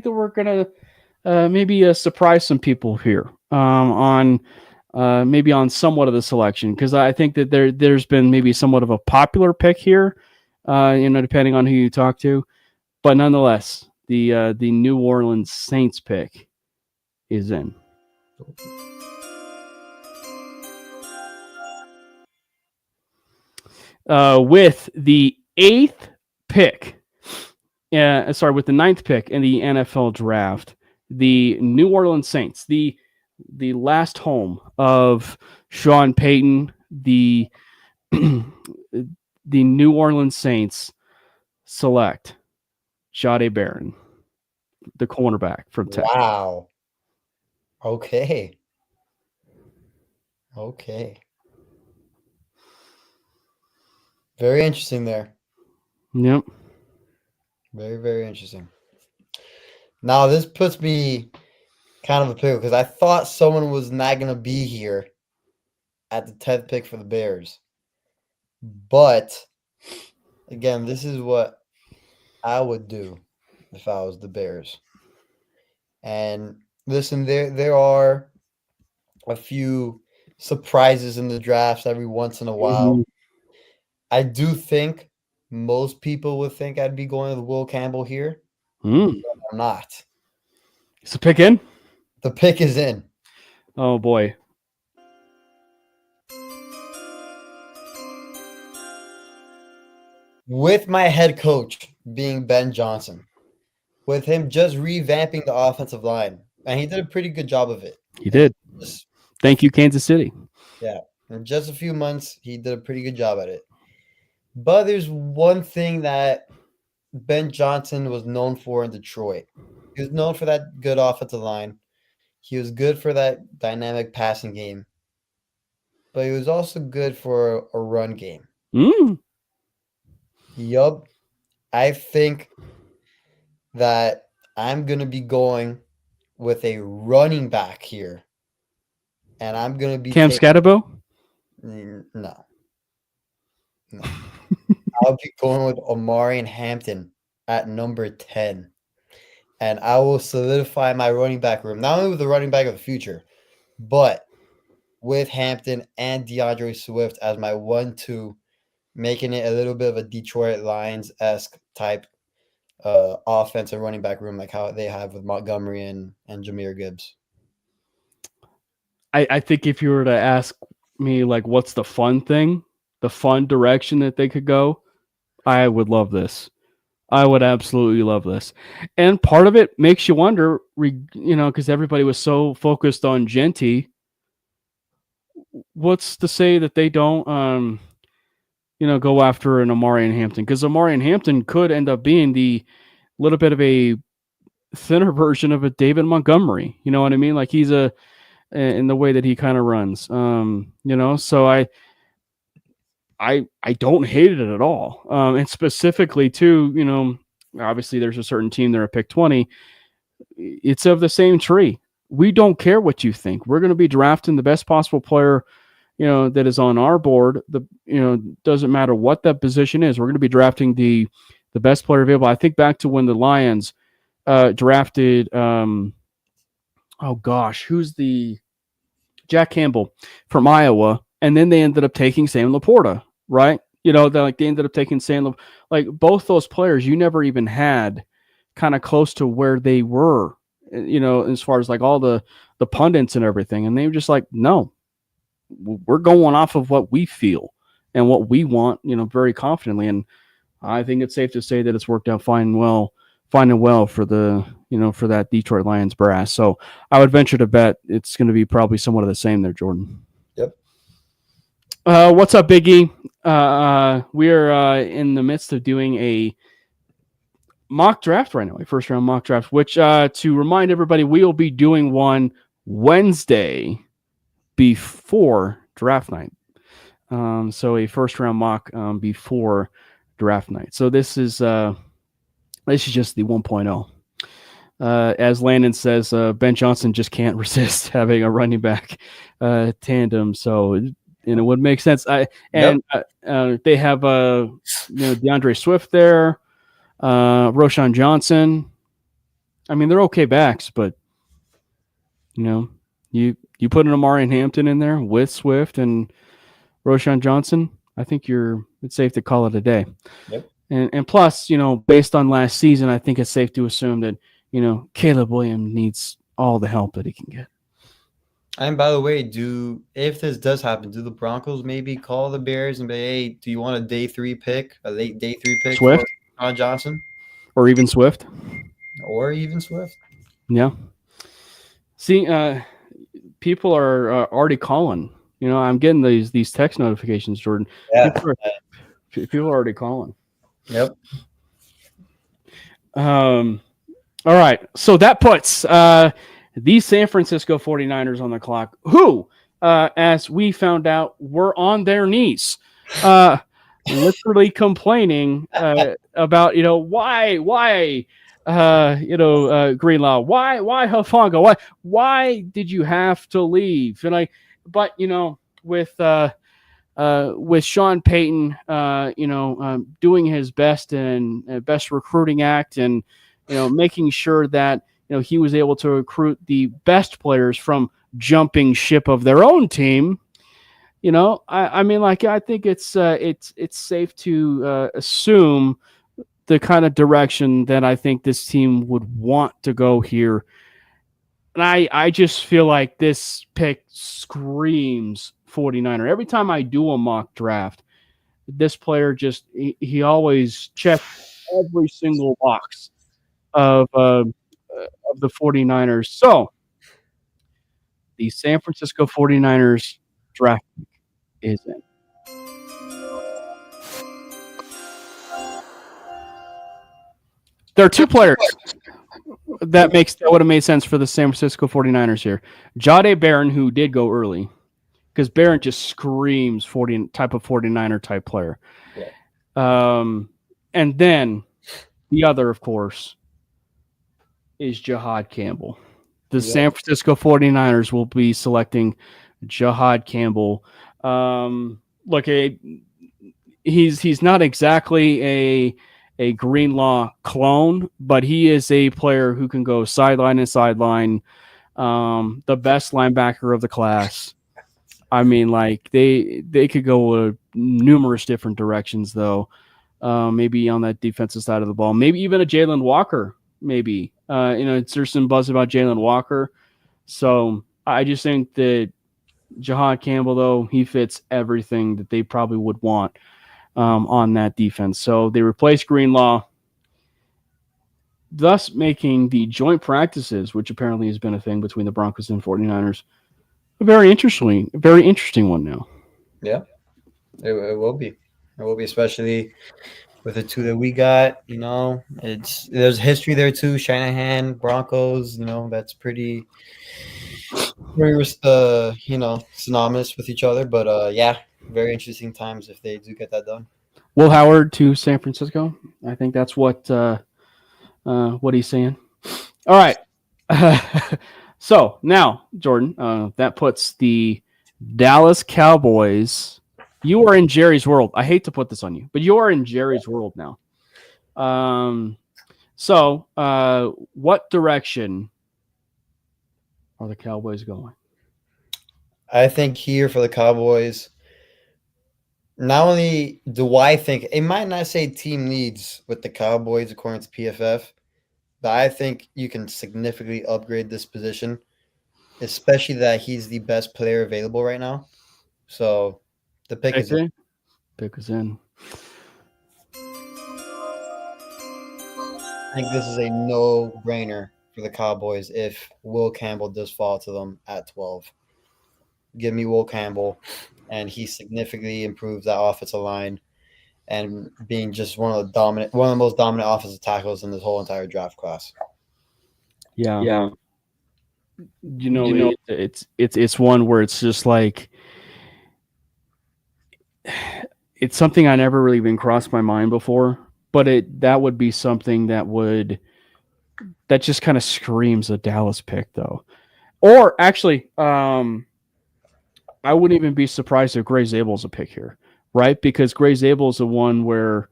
we're gonna maybe surprise some people here on maybe on somewhat of the selection, because I think that there's been maybe somewhat of a popular pick here, depending on who you talk to, but nonetheless, the New Orleans Saints pick is in. With the 8th pick, with the 9th pick in the NFL draft, the New Orleans Saints, the last home of Sean Payton, the New Orleans Saints select Jahdae Barron, the cornerback from Texas. Wow. Okay. Very interesting there. Yep. Very, very interesting. Now, this puts me kind of a pickle because I thought someone was not going to be here at the 10th pick for the Bears. But, again, this is what I would do if I was the Bears. And listen, there are a few surprises in the drafts every once in a while. Mhm. I do think most people would think I'd be going with Will Campbell here. Mm. I'm not. Is the pick in? The pick is in. Oh boy. With my head coach being Ben Johnson, with him just revamping the offensive line, and he did a pretty good job of it. He did. Just, Thank you, Kansas City. yeah, in just a few months, he did a pretty good job at it. But there's one thing that Ben Johnson was known for in Detroit. He was known for that good offensive line. He was good for that dynamic passing game. But he was also good for a run game. Mm. Yup. I think that I'm going to be going with a running back here. And I'm going to be Cam Scatterbo? No. I'll be going with Omarion Hampton at number 10. And I will solidify my running back room, not only with the running back of the future, but with Hampton and DeAndre Swift as my 1-2, making it a little bit of a Detroit Lions-esque type offensive running back room, like how they have with Montgomery and Jahmyr Gibbs. I think if you were to ask me, like, what's the fun thing, the fun direction that they could go, I would love this. I would absolutely love this. And part of it makes you wonder, because everybody was so focused on Genty. What's to say that they don't, go after an Omarion Hampton? Because Omarion Hampton could end up being the little bit of a thinner version of a David Montgomery. You know what I mean? Like he's in the way that he kind of runs. So I don't hate it at all. And specifically too, obviously there's a certain team there at pick 20. It's of the same tree. We don't care what you think. We're going to be drafting the best possible player, that is on our board. Doesn't matter what that position is. We're going to be drafting the best player available. I think back to when the Lions drafted, who's the Jack Campbell from Iowa, and then they ended up taking Sam Laporta, right? They ended up taking Sam, like both those players you never even had kind of close to where they were, as far as like all the pundits and everything. And they were just like, no, we're going off of what we feel and what we want, very confidently. And I think it's safe to say that it's worked out fine and well for the, for that Detroit Lions brass. So I would venture to bet it's going to be probably somewhat of the same there, Jordan. Yep. What's up, Biggie? We are in the midst of doing a mock draft right now, a first round mock draft, which to remind everybody, we will be doing one Wednesday before draft night. So a first round mock before draft night. So this is just the 1.0. As Landon says, Ben Johnson just can't resist having a running back tandem. So it would make sense. They have DeAndre Swift there, Roschon Johnson. I mean, they're okay backs, but you put an Omarion Hampton in there with Swift and Roschon Johnson. I think it's safe to call it a day. Yep. And plus, based on last season, I think it's safe to assume that, Caleb Williams needs all the help that he can get. And by the way, if this does happen, do the Broncos maybe call the Bears and be, hey, do you want a late day 3 pick Swift? for Roschon Johnson? Or even Swift? Yeah. See, people are already calling. I'm getting these text notifications, Jordan. Yeah. People are already calling. Yep. All right. So that puts the San Francisco 49ers on the clock, who, as we found out, were on their knees, literally complaining about, why Greenlaw, why Hufanga, why did you have to leave? And with Sean Payton, doing his best and best recruiting act, and making sure that he was able to recruit the best players from jumping ship of their own team. I mean, like, I think it's safe to assume the kind of direction that I think this team would want to go here. And I just feel like this pick screams 49er. Every time I do a mock draft, this player he always checks every single box of the 49ers. So the San Francisco 49ers draft pick is in. There are two players that would have made sense for the San Francisco 49ers here. Jahdae Barron, who did go early, because Barron just screams 49er type player. Yeah. And then the other, of course, is Jahad Campbell. The San Francisco 49ers will be selecting Jahad Campbell. Look, he's not exactly a Greenlaw clone, but he is a player who can go sideline and sideline. The best linebacker of the class. I mean, like, they could go numerous different directions, though. Maybe on that defensive side of the ball. Maybe even a Jalen Walker, maybe. There's some buzz about Jalen Walker. So I just think that Jahad Campbell, though, he fits everything that they probably would want on that defense. So they replaced Greenlaw, thus making the joint practices, which apparently has been a thing between the Broncos and 49ers, a very interesting one now. Yeah, it will be. It will be, especially with the two that we got. There's history there too. Shanahan, Broncos. That's pretty synonymous with each other. But yeah, very interesting times if they do get that done. Will Howard to San Francisco. I think that's what he's saying. All right. So now, Jordan, that puts the Dallas Cowboys. You are in Jerry's world. I hate to put this on you, but you are in Jerry's world now. So what direction are the Cowboys going? I think here for the Cowboys, not only do I think it might not say team needs with the Cowboys according to PFF, but I think you can significantly upgrade this position, especially that he's the best player available right now. So the pick is in. Pick is in. I think this is a no-brainer for the Cowboys if Will Campbell does fall to them at 12. Give me Will Campbell, and he significantly improves that offensive line and being just one of the most dominant offensive tackles in this whole entire draft class. Yeah. It's one where it's just like it's something I never really even crossed my mind before, but that would be something that just kind of screams a Dallas pick, though. Or actually, I wouldn't even be surprised if Gray Zabel's a pick here, right? Because Gray Zabel's the one where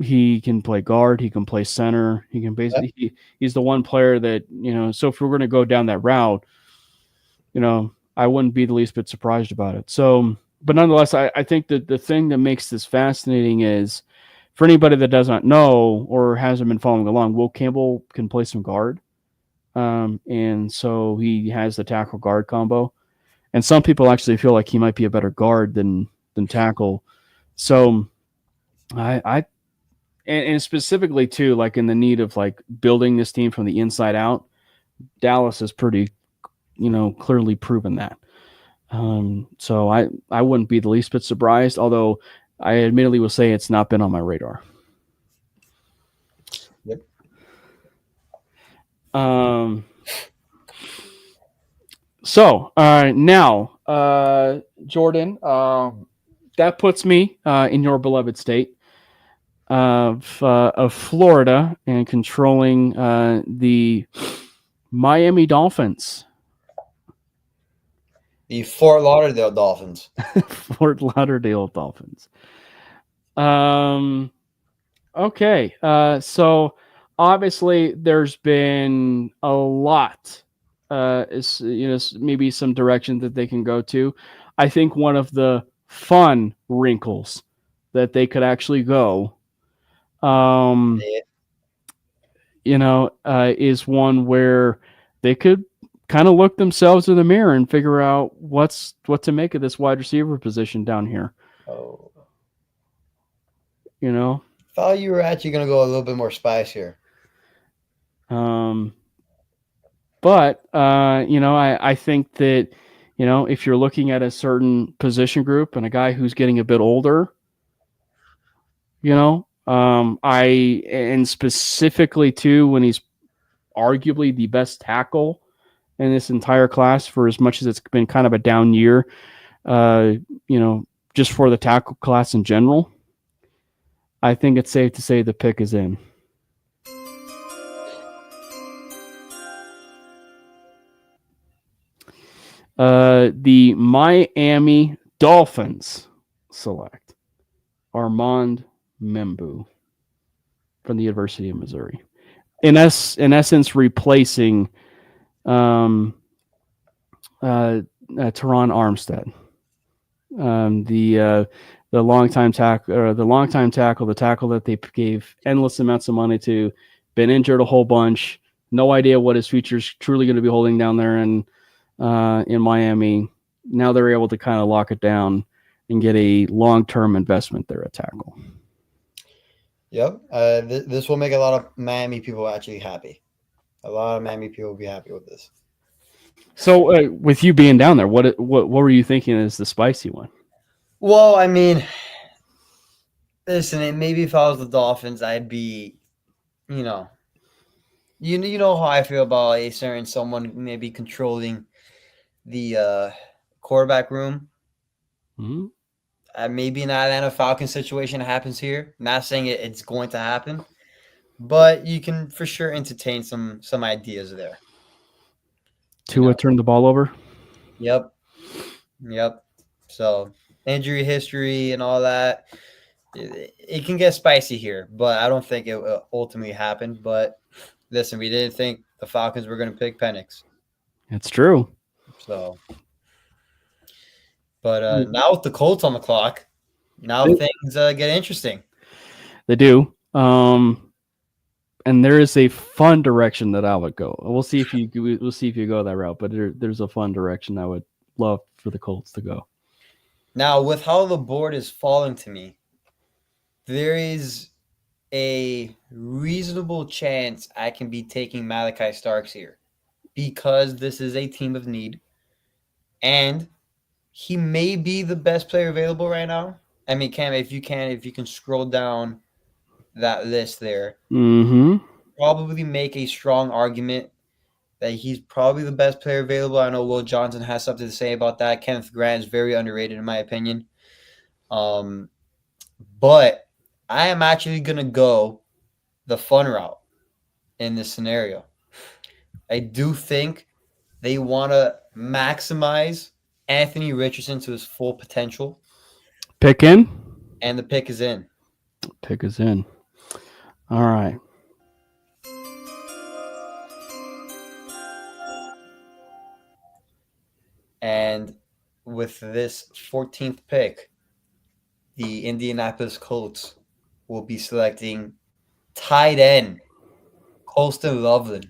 he can play guard, he can play center, he can basically he's the one player that, so if we're going to go down that route, I wouldn't be the least bit surprised about it. So, but nonetheless, I think that the thing that makes this fascinating is, for anybody that does not know or hasn't been following along, Will Campbell can play some guard. And so he has the tackle guard combo. And some people actually feel like he might be a better guard than tackle. So and specifically too, like in the need of like building this team from the inside out, Dallas has pretty, clearly proven that. So I wouldn't be the least bit surprised, although I admittedly will say it's not been on my radar. Yep. So now, Jordan, that puts me in your beloved state of Florida and controlling the Miami Dolphins. The Fort Lauderdale Dolphins. Fort Lauderdale Dolphins. Okay. So obviously there's been a lot, maybe some direction that they can go to. I think one of the fun wrinkles that they could actually go, um, Yeah. is one where they could kind of look themselves in the mirror and figure out what to make of this wide receiver position down here. Oh, You know, thought you were actually gonna go a little bit more spicier. um, but I think that if you're looking at a certain position group and a guy who's getting a bit older, and specifically too when he's arguably the best tackle in this entire class for as much as it's been kind of a down year, uh, just for the tackle class in general, I think it's safe to say the pick is in. The Miami Dolphins select Armand Membu from the University of Missouri. In essence, replacing Teron Armstead, the longtime tackle, the tackle that they gave endless amounts of money to, been injured a whole bunch, no idea what his future's truly going to be holding down there in Miami. Now they're able to kind of lock it down and get a long-term investment there at tackle. Yep. This will make a lot of Miami people actually happy. A lot of Miami people will be happy with this. So, with you being down there, what were you thinking is the spicy one? Well, I mean, listen, maybe if I was the Dolphins, I'd be, you know how I feel about a certain someone maybe controlling the quarterback room. Mm-hmm. Maybe an Atlanta Falcons situation happens here. Not saying it's going to happen, but you can for sure entertain some ideas there. Tua turned the ball over. Yep. So injury history and all that, it can get spicy here, but I don't think it will ultimately happen. But listen, we didn't think the Falcons were going to pick Penix. It's true. So, but now with the Colts on the clock, now things get interesting. They do. And there is a fun direction that I would go. We'll see if you go that route, but there's a fun direction I would love for the Colts to go. Now, with how the board is falling to me, there is a reasonable chance I can be taking Malachi Starks here because this is a team of need, and he may be the best player available right now. I mean, Cam, if you can scroll down that list there, probably make a strong argument that he's probably the best player available. I know Will Johnson has something to say about that. Kenneth Grant is very underrated in my opinion. But I am actually going to go the fun route in this scenario. I do think they want to maximize Anthony Richardson to his full potential. Pick in? And the pick is in. Pick is in. All right. And with this 14th pick, the Indianapolis Colts will be selecting tight end Colston Loveland.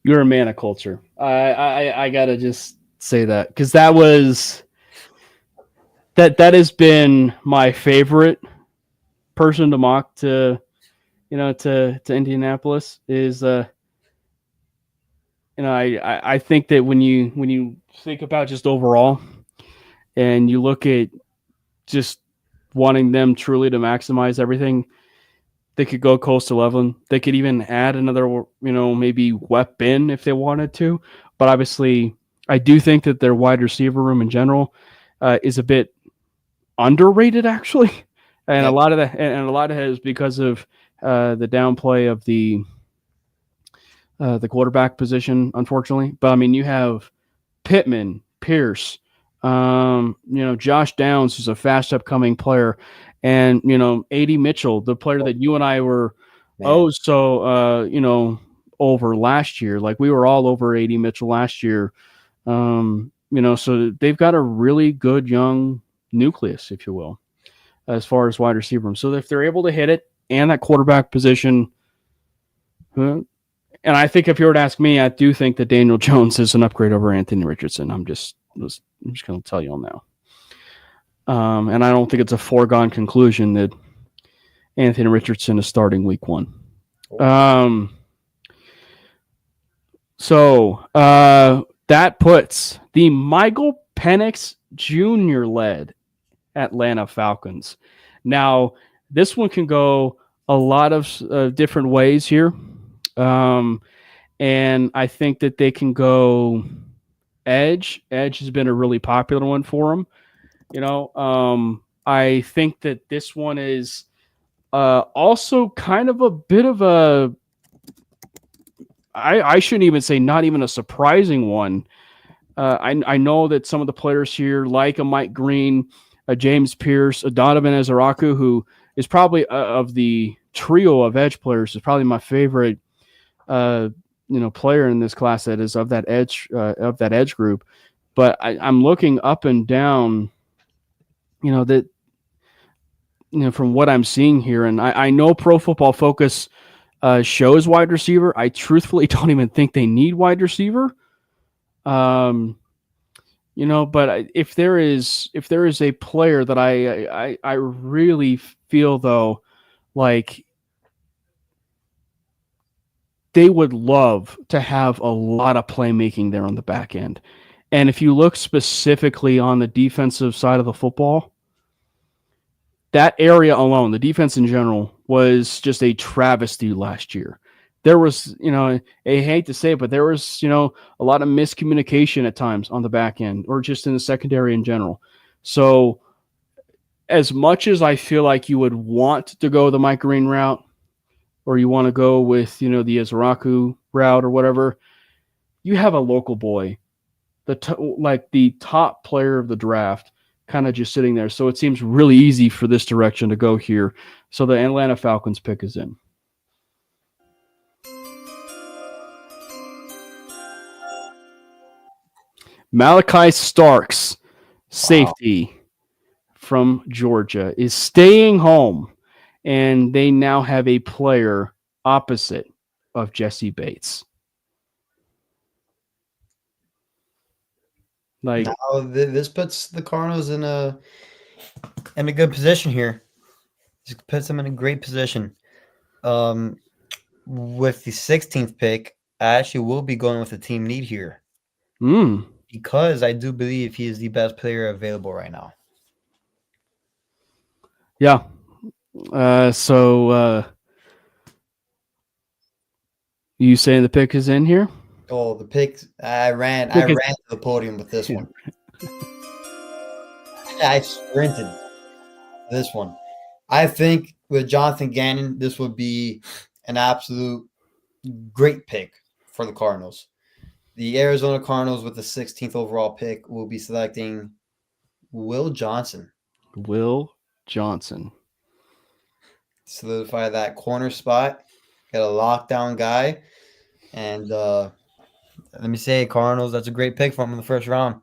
You're a man of culture. I gotta just say that because that has been my favorite person to mock to Indianapolis is I think that when you think about just overall and you look at just wanting them truly to maximize everything, they could go Coastal Loveland. They could even add another, maybe weapon if they wanted to. But obviously, I do think that their wide receiver room in general is a bit underrated, actually, and a lot of that, and a lot of it is because of the downplay of the quarterback position, unfortunately. But I mean, you have Pittman, Pierce, Josh Downs, who's a fast upcoming player, And, A.D. Mitchell, the player that you and I were Man. over last year. Like, we were all over A.D. Mitchell last year. So they've got a really good young nucleus, if you will, as far as wide receiver room. So if they're able to hit it and that quarterback position, and I think if you were to ask me, I do think that Daniel Jones is an upgrade over Anthony Richardson. I'm just going to tell you all now. And I don't think it's a foregone conclusion that Anthony Richardson is starting week 1. So that puts the Michael Penix Jr. led Atlanta Falcons. Now, this one can go a lot of different ways here. And I think that they can go edge. Edge has been a really popular one for them. I think that this one is also kind of a bit of a, I shouldn't even say not even a surprising one. I know that some of the players here, like a Mike Green, a James Pierce, a Donovan Ezaraku, who is probably of the trio of edge players, is probably my favorite, player in this class that is of that edge group. But I'm looking up and down, from what I'm seeing here, and I know Pro Football Focus shows wide receiver. I truthfully don't even think they need wide receiver. But if there is a player that I really feel though, like they would love to have a lot of playmaking there on the back end. And if you look specifically on the defensive side of the football, that area alone, the defense in general, was just a travesty last year. There was, I hate to say it, but there was, a lot of miscommunication at times on the back end or just in the secondary in general. So as much as I feel like you would want to go the Mike Green route or you want to go with, the Ezaraku route or whatever, you have a local boy, the top player of the draft, kind of just sitting there. So it seems really easy for this direction to go here. So the Atlanta Falcons pick is in. Malachi Starks, safety from Georgia, is staying home, and they now have a player opposite of Jesse Bates. Now, this puts the Cardinals in a good position here. This puts them in a great position. With the 16th pick, I actually will be going with the team need here. Because I do believe he is the best player available right now. Yeah. You saying the pick is in here? Oh, the pick! I ran to the podium with this one. I sprinted this one. I think with Jonathan Gannon, this would be an absolute great pick for the Cardinals. The Arizona Cardinals with the 16th overall pick will be selecting Will Johnson. Solidify that corner spot. Got a lockdown guy. And let me say, Cardinals, that's a great pick for him in the first round.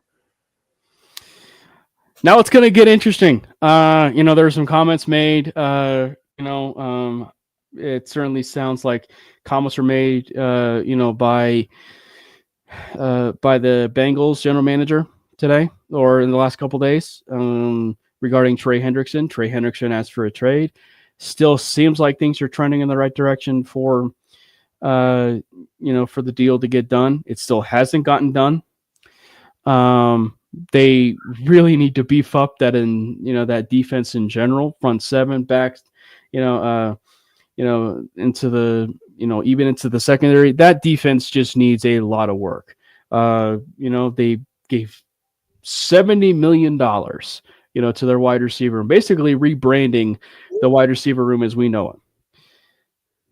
Now it's going to get interesting. There are some comments made. It certainly sounds like comments were made, by the Bengals general manager today or in the last couple of days regarding Trey Hendrickson. Trey Hendrickson asked for a trade. Still seems like things are trending in the right direction for the deal to get done. It still hasn't gotten done. They really need to beef up that defense in general, front seven, backs, into the, even into the secondary. That defense just needs a lot of work. They gave $70 million, to their wide receiver, and basically rebranding the wide receiver room as we know it.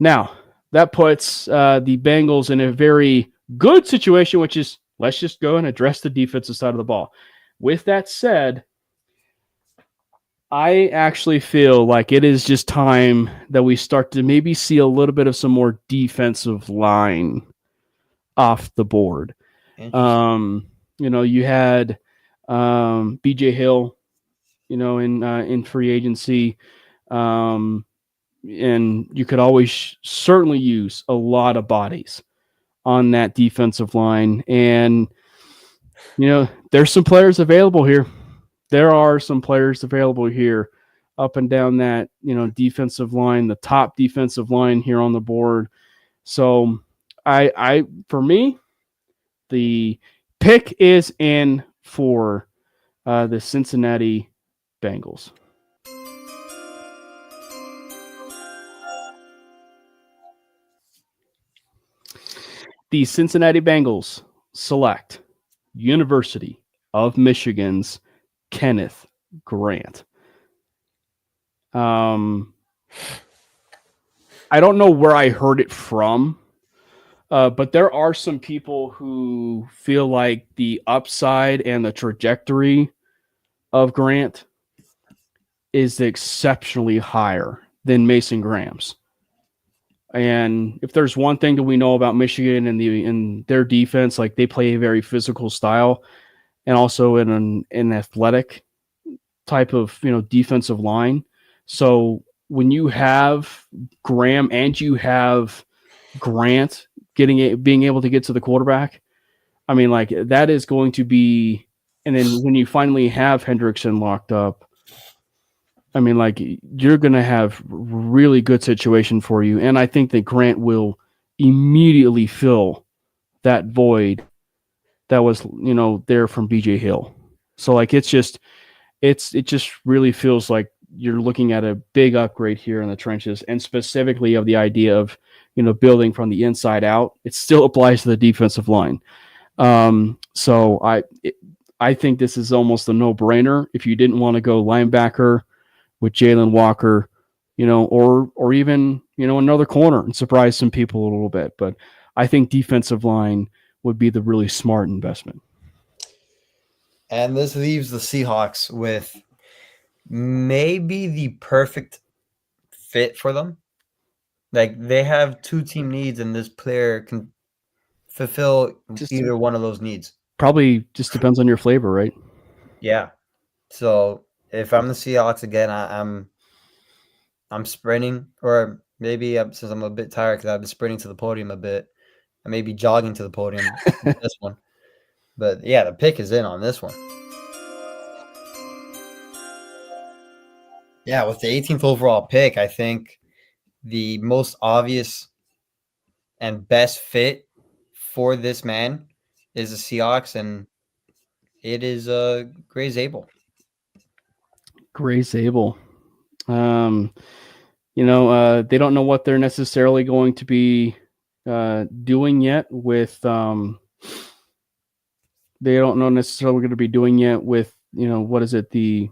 Now, that puts the Bengals in a very good situation, which is let's just go and address the defensive side of the ball. With that said, I actually feel like it is just time that we start to maybe see a little bit of some more defensive line off the board. Interesting. You had BJ Hill, in free agency. And you could always certainly use a lot of bodies on that defensive line. And, there's some players available here. There are some players available here up and down that, defensive line, the top defensive line here on the board. So for me, the pick is in for the Cincinnati Bengals. The Cincinnati Bengals select University of Michigan's Kenneth Grant. I don't know where I heard it from, but there are some people who feel like the upside and the trajectory of Grant is exceptionally higher than Mason Graham's. And if there's one thing that we know about Michigan and their defense, like they play a very physical style, and also in an athletic type of defensive line. So when you have Graham and you have Grant being able to get to the quarterback, I mean, like that is going to be. And then when you finally have Hendrickson locked up, I mean, like you're going to have really good situation for you. And I think that Grant will immediately fill that void that was, there from BJ Hill. So like, it just really feels like you're looking at a big upgrade here in the trenches, and specifically of the idea of, building from the inside out. It still applies to the defensive line. So I think this is almost a no-brainer if you didn't want to go linebacker with Jalen Walker, or even, another corner and surprise some people a little bit. But I think defensive line would be the really smart investment. And this leaves the Seahawks with maybe the perfect fit for them. Like they have two team needs, and this player can fulfill either one of those needs. Probably just depends on your flavor, right? Yeah. So if I'm the Seahawks again, I'm sprinting, or maybe since I'm a bit tired because I've been sprinting to the podium a bit, I may be jogging to the podium this one. But yeah, the pick is in on this one. Yeah, with the 18th overall pick, I think the most obvious and best fit for this man is the Seahawks, and it is Gray Zabel. Gray Zabel. They don't know what they're necessarily going to be doing yet with they don't know necessarily going to be doing yet with, what is it? The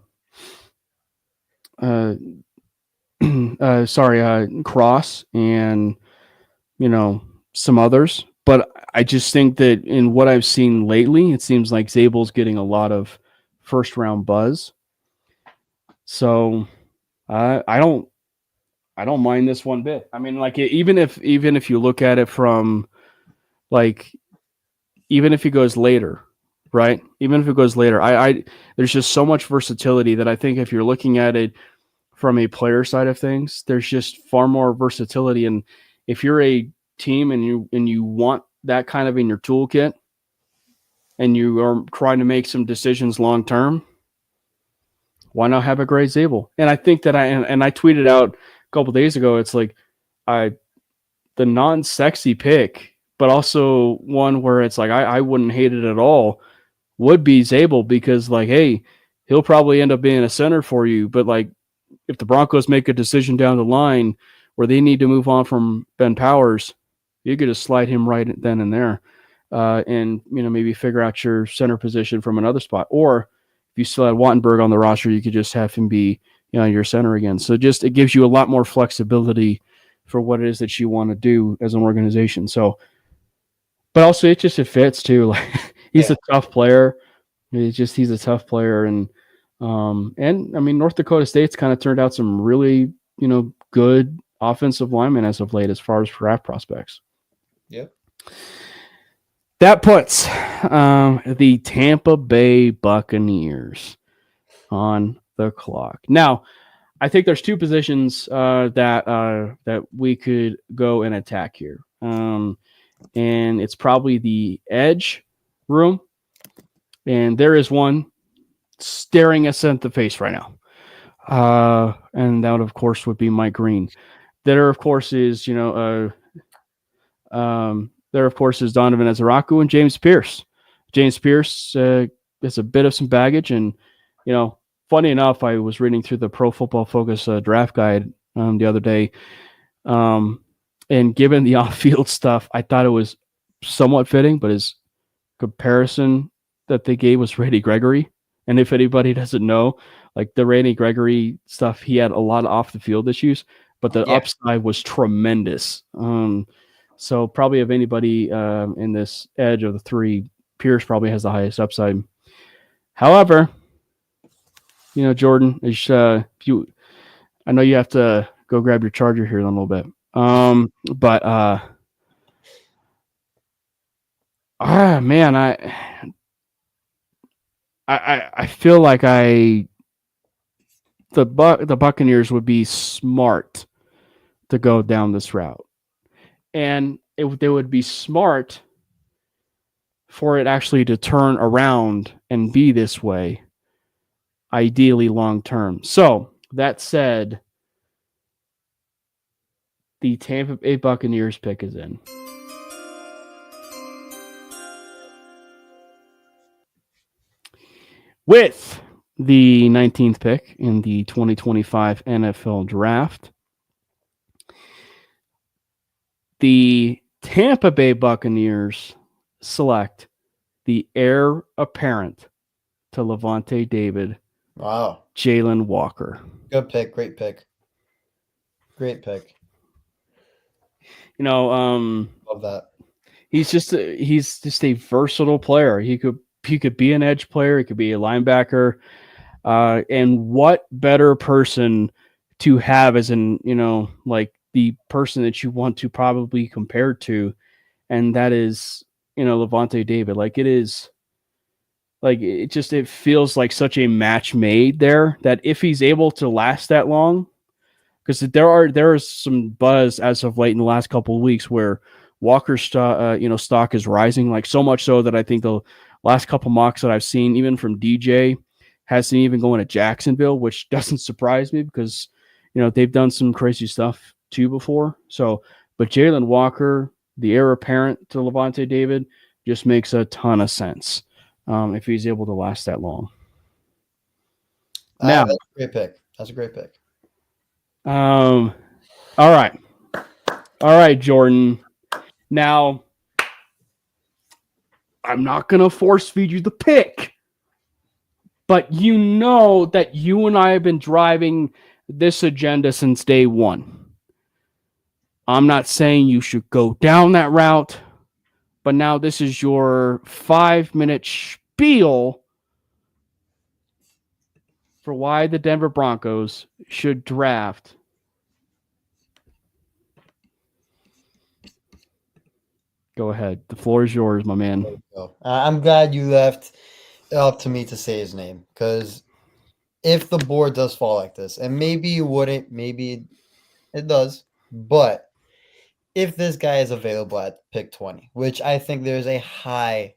Cross and, some others. But I just think that in what I've seen lately, it seems like Zabel's getting a lot of first round buzz. So I don't mind this one bit. I mean, like even if you look at it from like, even if he goes later, right? Even if it goes later, I there's just so much versatility that I think if you're looking at it from a player side of things, there's just far more versatility. And if you're a team and you want that kind of in your toolkit, and you are trying to make some decisions long term, why not have a Gray Zabel? And I think that I tweeted out a couple days ago, it's like the non-sexy pick, but also one where it's like I wouldn't hate it at all, would be Zabel, because like, hey, he'll probably end up being a center for you, but like if the Broncos make a decision down the line where they need to move on from Ben Powers, you could just slide him right then and there, and maybe figure out your center position from another spot. Or if you still had Wattenberg on the roster, you could just have him be your center again. So just it gives you a lot more flexibility for what it is that you want to do as an organization. So, but also it fits too. Like he's a tough player. He's a tough player, and And I mean, North Dakota State's kind of turned out some really, good offensive linemen as of late as far as draft prospects. Yep. That puts the Tampa Bay Buccaneers on the clock. Now, I think there's two positions that we could go and attack here. And it's probably the edge room. And there is one staring us in the face right now. And that, of course, would be Mike Green. There, of course, is, Donovan Ezeraku and James Pierce. James Pierce has a bit of some baggage. And, funny enough, I was reading through the Pro Football Focus draft guide the other day. And given the off-field stuff, I thought it was somewhat fitting, but his comparison that they gave was Randy Gregory. And if anybody doesn't know, like the Randy Gregory stuff, he had a lot of off-the-field issues, but the upside was tremendous. So probably of anybody in this edge of the three, Pierce probably has the highest upside. However, Jordan, I know you have to go grab your charger here in a little bit. But man, I feel like the Buccaneers would be smart to go down this route, and they would be smart for it actually to turn around and be this way, ideally long term. So that said, the Tampa Bay Buccaneers pick is in. With the 19th pick in the 2025 NFL Draft, the Tampa Bay Buccaneers select the heir apparent to Levante David. Wow. Jalen Walker. Good pick. Great pick. Great pick. Love that. He's just a versatile player. He could be an edge player. He could be a linebacker. And what better person to have as like the person that you want to probably compare to, and that is, Levante David. Like it feels like such a match made there that if he's able to last that long, because there is some buzz as of late in the last couple of weeks where Walker's stock is rising, like so much so that I think the last couple mocks that I've seen, even from DJ, has him even going to Jacksonville, which doesn't surprise me because they've done some crazy stuff too before. So, but Jalen Walker, the heir apparent to Levante David, just makes a ton of sense if he's able to last that long. Now, that's a great pick. That's a great pick. All right, Jordan. Now, I'm not going to force feed you the pick, but you know that you and I have been driving this agenda since day one. I'm not saying you should go down that route, but now this is your 5-minute spiel for why the Denver Broncos should draft Go ahead. The floor is yours, my man. I'm glad you left it up to me to say his name, because if the board does fall like this, and maybe it wouldn't, maybe it does, but if this guy is available at pick 20, which I think there's a high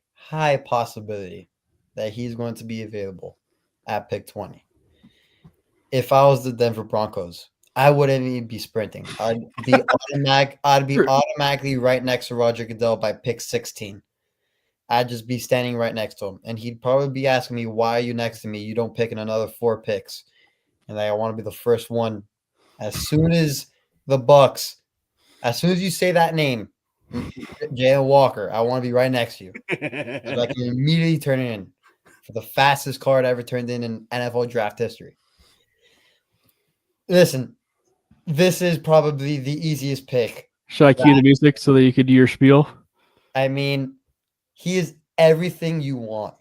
possibility that he's going to be available at pick 20. If I was the Denver Broncos, I wouldn't even be sprinting. I'd be automatically right next to Roger Goodell by pick 16. I'd just be standing right next to him, and he'd probably be asking me, "Why are you next to me? You don't pick in another 4 picks." And I want to be the first one. As soon as you say that name, Jalen Walker, I want to be right next to you. So I can immediately turn it in for the fastest card ever turned in NFL draft history. Listen, this is probably the easiest pick. Should I cue the music so that you could do your spiel? I mean, he is everything you want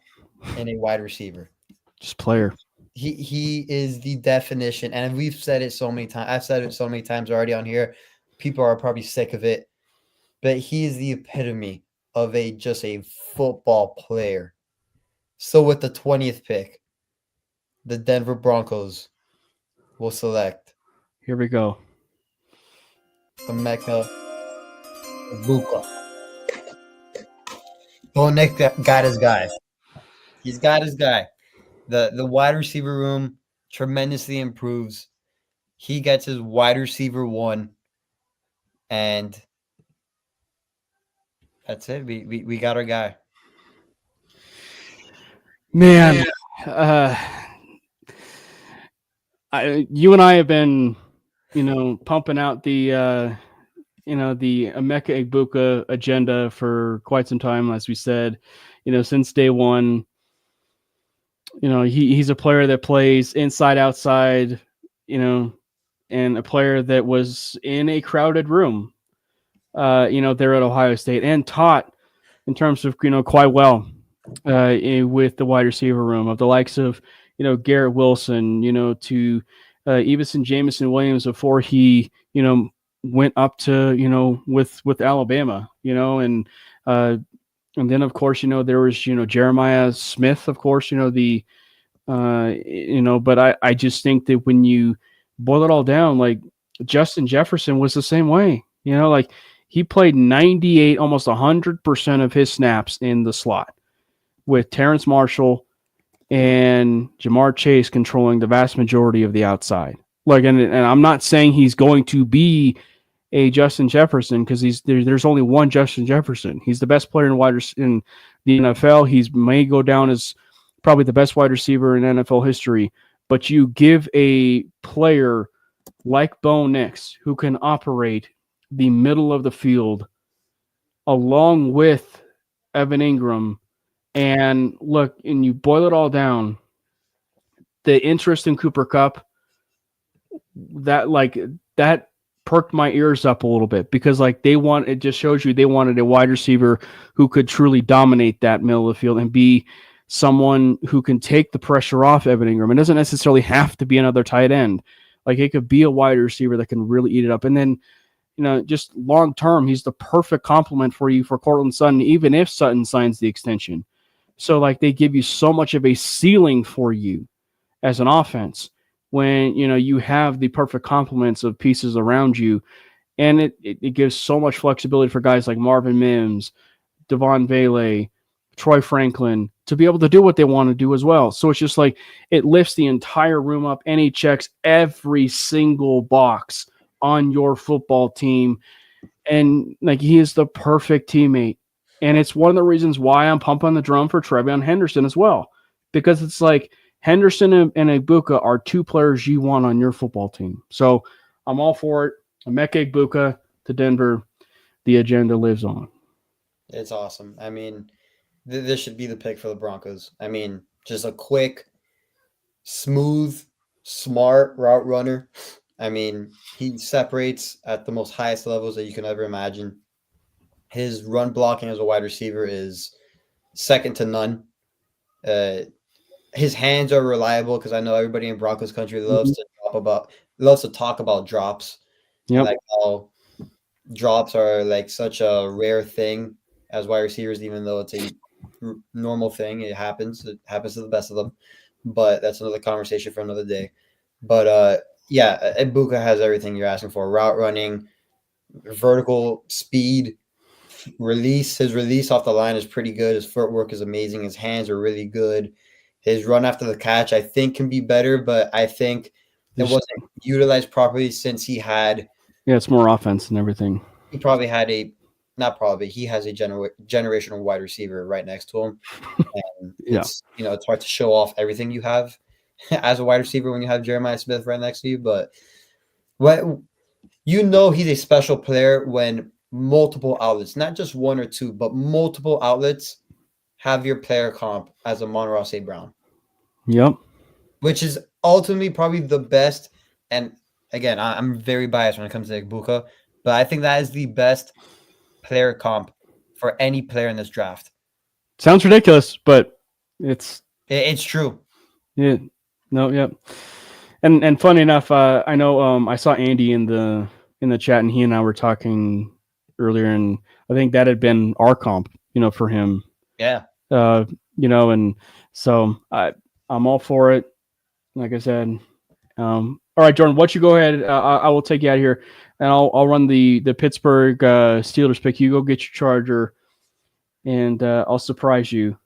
in a wide receiver. Just player. He is the definition, and we've said it so many times. I've said it so many times already on here. People are probably sick of it, but he is the epitome of just a football player. So with the 20th pick, the Denver Broncos will select Here we go. Emeka Egbuka. Bo Nick got his guy. He's got his guy. The wide receiver room tremendously improves. He gets his wide receiver 1, and that's it. We got our guy. Man, you and I have been, pumping out the, the Emeka Egbuka agenda for quite some time, as we said, since day one. He's a player that plays inside, outside, and a player that was in a crowded room, there at Ohio State and taught in terms of, quite well with the wide receiver room of the likes of, Garrett Wilson, to Everson Jamison Williams before he, went up to, with Alabama, and then of course, there was, Jeremiah Smith, of course, but I just think that when you boil it all down, like Justin Jefferson was the same way, like he played 98, almost 100% of his snaps in the slot with Terrence Marshall and Jamar Chase controlling the vast majority of the outside. Like, and I'm not saying he's going to be a Justin Jefferson because there's only one Justin Jefferson. He's the best player in the NFL. He may go down as probably the best wide receiver in NFL history. But you give a player like Bo Nix who can operate the middle of the field along with Evan Ingram, and look, and you boil it all down, the interest in Cooper Kupp, that perked my ears up a little bit because it just shows you they wanted a wide receiver who could truly dominate that middle of the field and be someone who can take the pressure off Evan Ingram. It doesn't necessarily have to be another tight end. Like, it could be a wide receiver that can really eat it up. And then, just long term, he's the perfect complement for you for Cortland Sutton, even if Sutton signs the extension. So, they give you so much of a ceiling for you as an offense when, you have the perfect complements of pieces around you. And it gives so much flexibility for guys like Marvin Mims, Devon Vele, Troy Franklin to be able to do what they want to do as well. So it's just like it lifts the entire room up and he checks every single box on your football team. And he is the perfect teammate. And it's one of the reasons why I'm pumping the drum for TreVeyon Henderson as well, because it's like Henderson and Egbuka are two players you want on your football team. So I'm all for it. Emeka Egbuka to Denver. The agenda lives on. It's awesome. I mean, this should be the pick for the Broncos. I mean, just a quick, smooth, smart route runner. I mean, he separates at the most highest levels that you can ever imagine. His run blocking as a wide receiver is second to none. His hands are reliable because I know everybody in Broncos country loves to talk about drops. Yep. Like how drops are like such a rare thing as wide receivers, even though it's a normal thing. It happens to the best of them, but that's another conversation for another day. But yeah, Egbuka has everything you're asking for: route running, vertical speed, release. His release off the line is pretty good. His footwork is amazing. His hands are really good. His run after the catch, I think, can be better, but I think it wasn't utilized properly since he had. Yeah, it's more offense and everything. He probably had he has a generational wide receiver right next to him. And it's hard to show off everything you have as a wide receiver when you have Jeremiah Smith right next to you. But he's a special player when multiple outlets, not just one or two, but multiple outlets have your player comp as a Amon-Ra St. Brown. Yep. Which is ultimately probably the best. And again, I'm very biased when it comes to Egbuka, but I think that is the best player comp for any player in this draft. Sounds ridiculous, but it's true. Yeah, No, yep. And funny enough, I know I saw Andy in the chat, and he and I were talking earlier, and I think that had been our comp, for him. Yeah. And so I'm all for it. Like I said. All right, Jordan, why don't you go ahead? I will take you out of here, and I'll run the Pittsburgh Steelers pick. You go get your charger, and I'll surprise you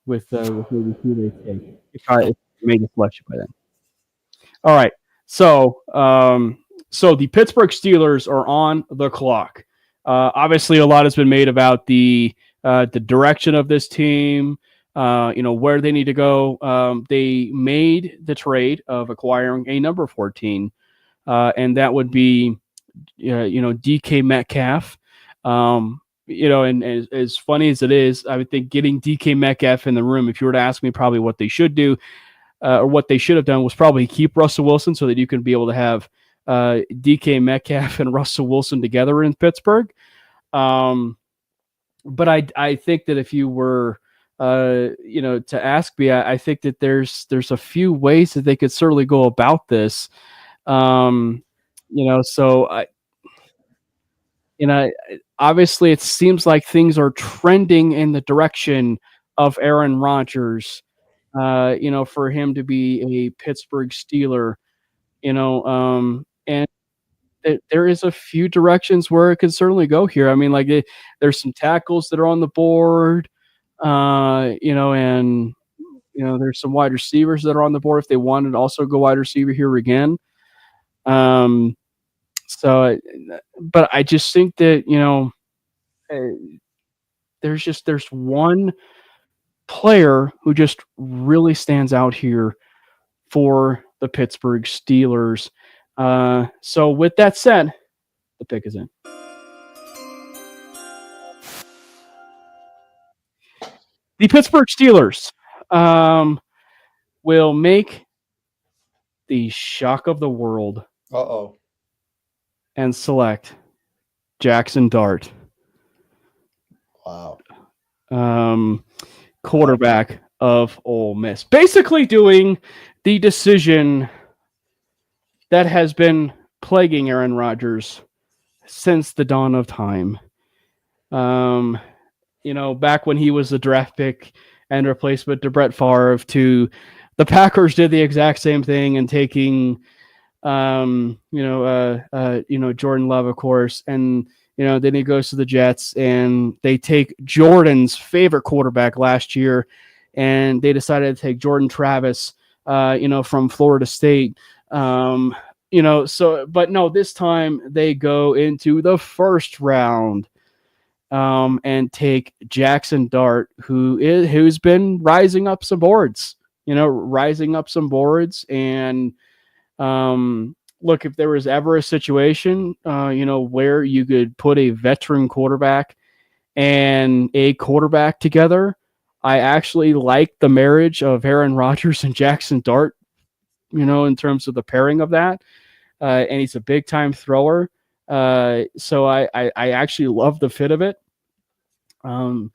with maybe who they take if I made a selection by then. All right, so the Pittsburgh Steelers are on the clock. Obviously, a lot has been made about the direction of this team. Where they need to go. They made the trade of acquiring a number 14, and that would be, DK Metcalf. And as funny as it is, I would think getting DK Metcalf in the room, if you were to ask me probably what they should do, or what they should have done, was probably keep Russell Wilson so that you can be able to have DK Metcalf and Russell Wilson together in Pittsburgh. But I think that if you were to ask me, I think that there's a few ways that they could certainly go about this. Obviously it seems like things are trending in the direction of Aaron Rodgers, for him to be a Pittsburgh Steeler, and there is a few directions where it could certainly go here. I mean, like there's some tackles that are on the board. And there's some wide receivers that are on the board if they wanted to also go wide receiver here again. But I just think that, there's one player who just really stands out here for the Pittsburgh Steelers. So with that said, the pick is in. The Pittsburgh Steelers will make the shock of the world. And select Jackson Dart. Wow. Quarterback of Ole Miss. Basically doing the decision that has been plaguing Aaron Rodgers since the dawn of time. Back when he was the draft pick and replacement to Brett Favre, to the Packers did the exact same thing and taking Jordan Love, of course, and then he goes to the Jets and they take Jordan's favorite quarterback last year, and they decided to take Jordan Travis, from Florida State. But no, this time they go into and take Jackson Dart, who's been rising up some boards, and look, if there was ever a situation, where you could put a veteran quarterback and a quarterback together, I actually like the marriage of Aaron Rodgers and Jackson Dart, in terms of the pairing of that. And he's a big time thrower. So I actually love the fit of it. And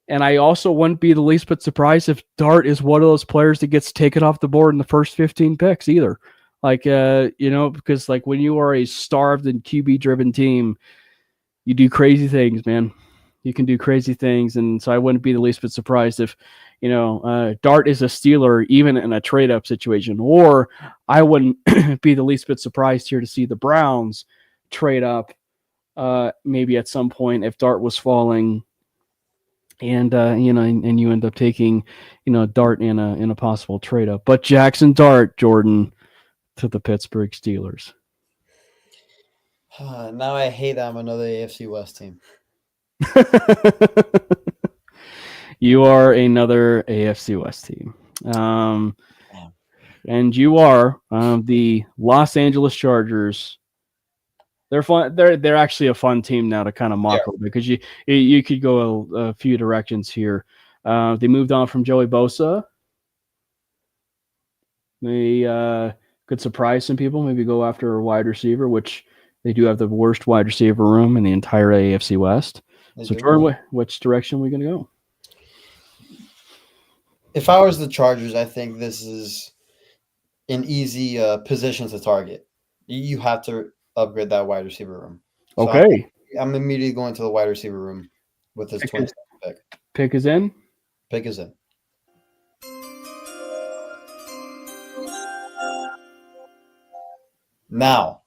I also wouldn't be the least bit surprised if Dart is one of those players that gets taken off the board in the first 15 picks either. Because like when you are a starved and QB driven team, you do crazy things, man. You can do crazy things. And so I wouldn't be the least bit surprised if, Dart is a Steeler, even in a trade up situation, or I wouldn't be the least bit surprised here to see the Browns trade up, maybe at some point if Dart was falling, and you end up taking, Dart in a possible trade up. But Jackson Dart, Jordan, to the Pittsburgh Steelers. Now I hate that I'm another AFC West team. You are another AFC West team. And you are the Los Angeles Chargers. They're fun. They're actually a fun team now to kind of mock over, because you could go a few directions here. They moved on from Joey Bosa. They could surprise some people. Maybe go after a wide receiver, which they do have the worst wide receiver room in the entire AFC West. So, Jordan, which direction are we going to go? If I was the Chargers, I think this is an easy position to target. You have to upgrade that wide receiver room. So Okay. I'm immediately going to the wide receiver room with this 22nd pick. Pick is in. Pick is in. Now,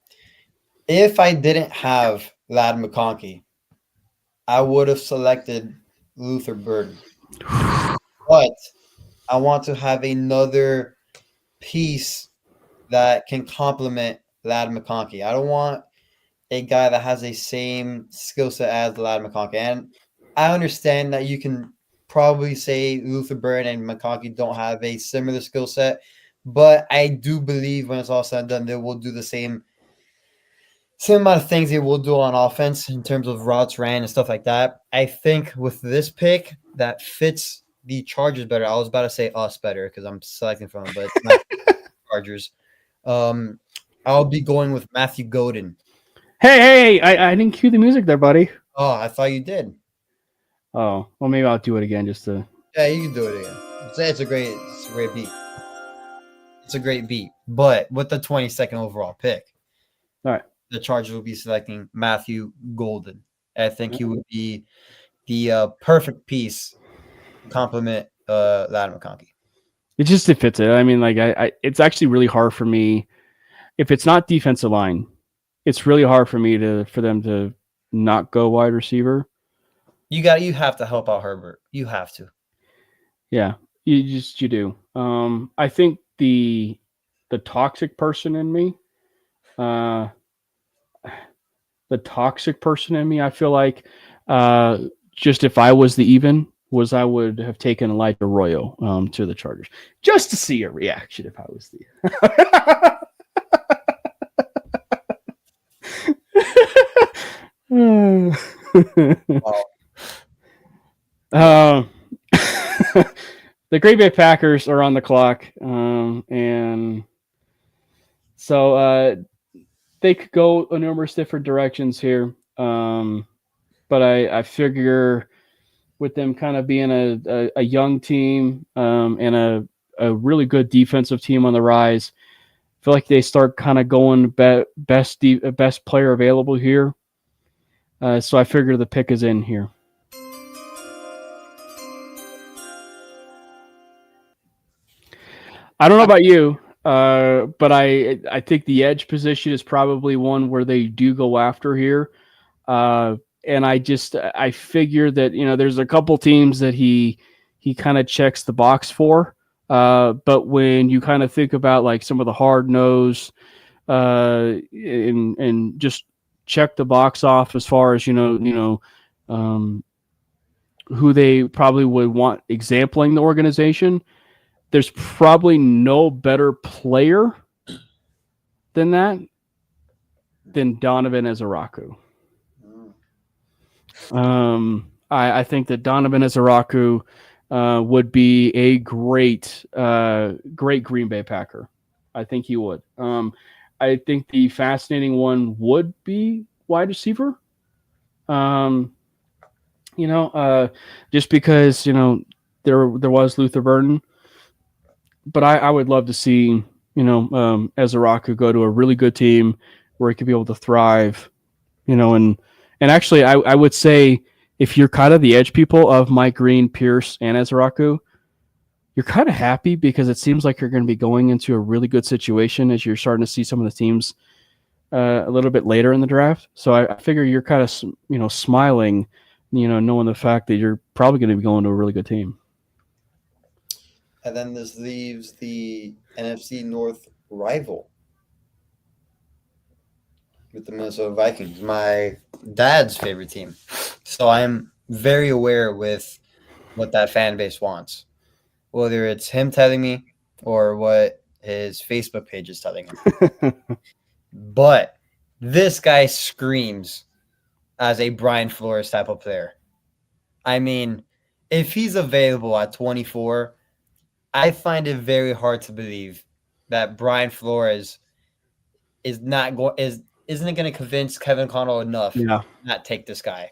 if I didn't have Lad McConkey, I would have selected Luther Burden. But I want to have another piece that can complement Lad McConkey. I don't want a guy that has the same skill set as Lad McConkey. And I understand that you can probably say Luther Burden and McConkey don't have a similar skill set, but I do believe when it's all said and done, they will do the same amount of things they will do on offense in terms of routes ran and stuff like that. I think with this pick that fits the Chargers better. I was about to say us better because I'm selecting from them, but it's not Chargers. I'll be going with Matthew Godin. Hey, I didn't cue the music there, buddy. Oh, I thought you did. Oh, well, maybe I'll do it again just to. Yeah, you can do it again. It's a great beat. It's a great beat. But with the 22nd overall pick, all right, the Chargers will be selecting Matthew Golden. I think he would be the perfect piece to complement Lad McConkey. It fits it. I mean, like it's actually really hard for me if it's not defensive line. It's really hard for me for them to not go wide receiver. You have to help out Herbert. You have to. Yeah, you do. I think the toxic person in me, I feel like just if I was the even, I would have taken Elijah Arroyo to the Chargers just to see a reaction if I was the. The Green Bay Packers are on the clock, and so they could go in numerous different directions here. But I figure with them kind of being a young team and a really good defensive team on the rise, I feel like they start kind of going best player available here. So I figure the pick is in here. I don't know about you, but I think the edge position is probably one where they do go after here. And I figure that, there's a couple teams that he kind of checks the box for. But when you kind of think about like some of the hard nose and just check the box off as far as, who they probably would want exempling the organization, there's probably no better player than Donovan Ezeraku. I think that Donovan Ezeraku would be a great Green Bay Packer. I think he would. I think the fascinating one would be wide receiver. Just because there was Luther Burden, but I would love to see Ezeraku go to a really good team where he could be able to thrive. And actually, I would say if you're kind of the edge people of Mike Green, Pierce, and Ezeraku, you're kind of happy because it seems like you're going to be going into a really good situation as you're starting to see some of the teams a little bit later in the draft. So I figure you're kind of smiling, knowing the fact that you're probably going to be going to a really good team. And then this leaves the NFC North rival with the Minnesota Vikings, my dad's favorite team. So I'm very aware with what that fan base wants, whether it's him telling me or what his Facebook page is telling him. But this guy screams as a Brian Flores type of player. I mean, if he's available at 24, I find it very hard to believe that Brian Flores isn't going to convince Kevin Connell enough to not take this guy.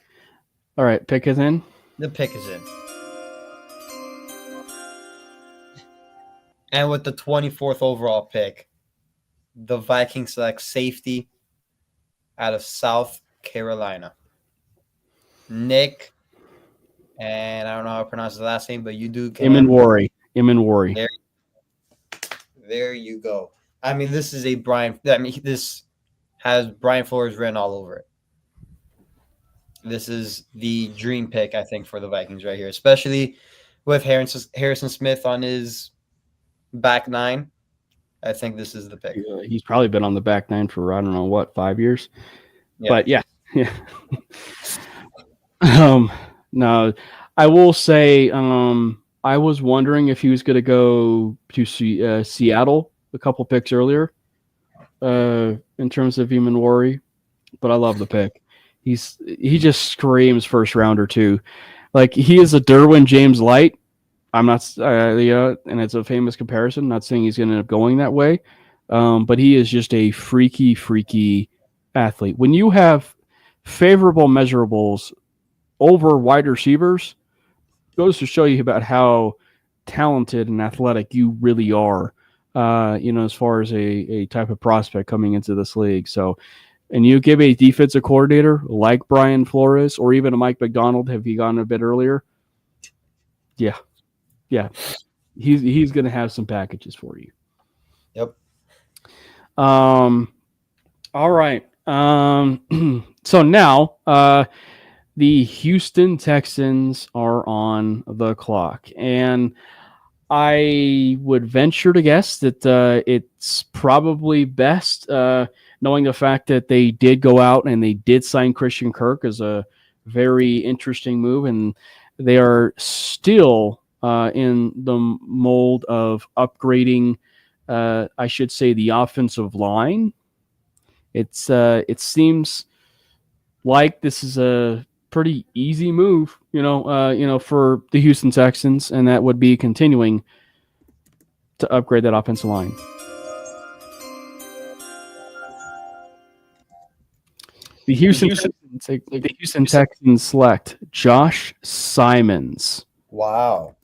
All right, pick is in. The pick is in. And with the 24th overall pick, the Vikings select safety out of South Carolina. Nick, and I don't know how to pronounce his last name, but you do. Imanwari. There you go. I mean, this is this has Brian Flores written all over it. This is the dream pick, I think, for the Vikings right here, especially with Harrison Smith on his back nine. I think this is the pick. He's probably been on the back nine for, I don't know, what, 5 years? Yeah. But, yeah. No, I will say I was wondering if he was going to go to Seattle a couple picks earlier in terms of Imanwari, but I love the pick. He just screams first rounder too. Like, he is a Derwin James light. I'm not, and it's a famous comparison. Not saying he's going to end up going that way, but he is just a freaky athlete. When you have favorable measurables over wide receivers, goes to show you about how talented and athletic you really are. As far as a type of prospect coming into this league. So. And you give a defensive coordinator like Brian Flores or even a Mike McDonald, have he gone a bit earlier? Yeah. He's going to have some packages for you. Yep. All right. So now the Houston Texans are on the clock, and I would venture to guess that it's probably best, knowing the fact that they did go out and they did sign Christian Kirk as a very interesting move, and they are still in the mold of upgrading, I should say, the offensive line. It seems like this is a pretty easy move, for the Houston Texans, and that would be continuing to upgrade that offensive line. The Houston Texans select Josh Simons. Wow.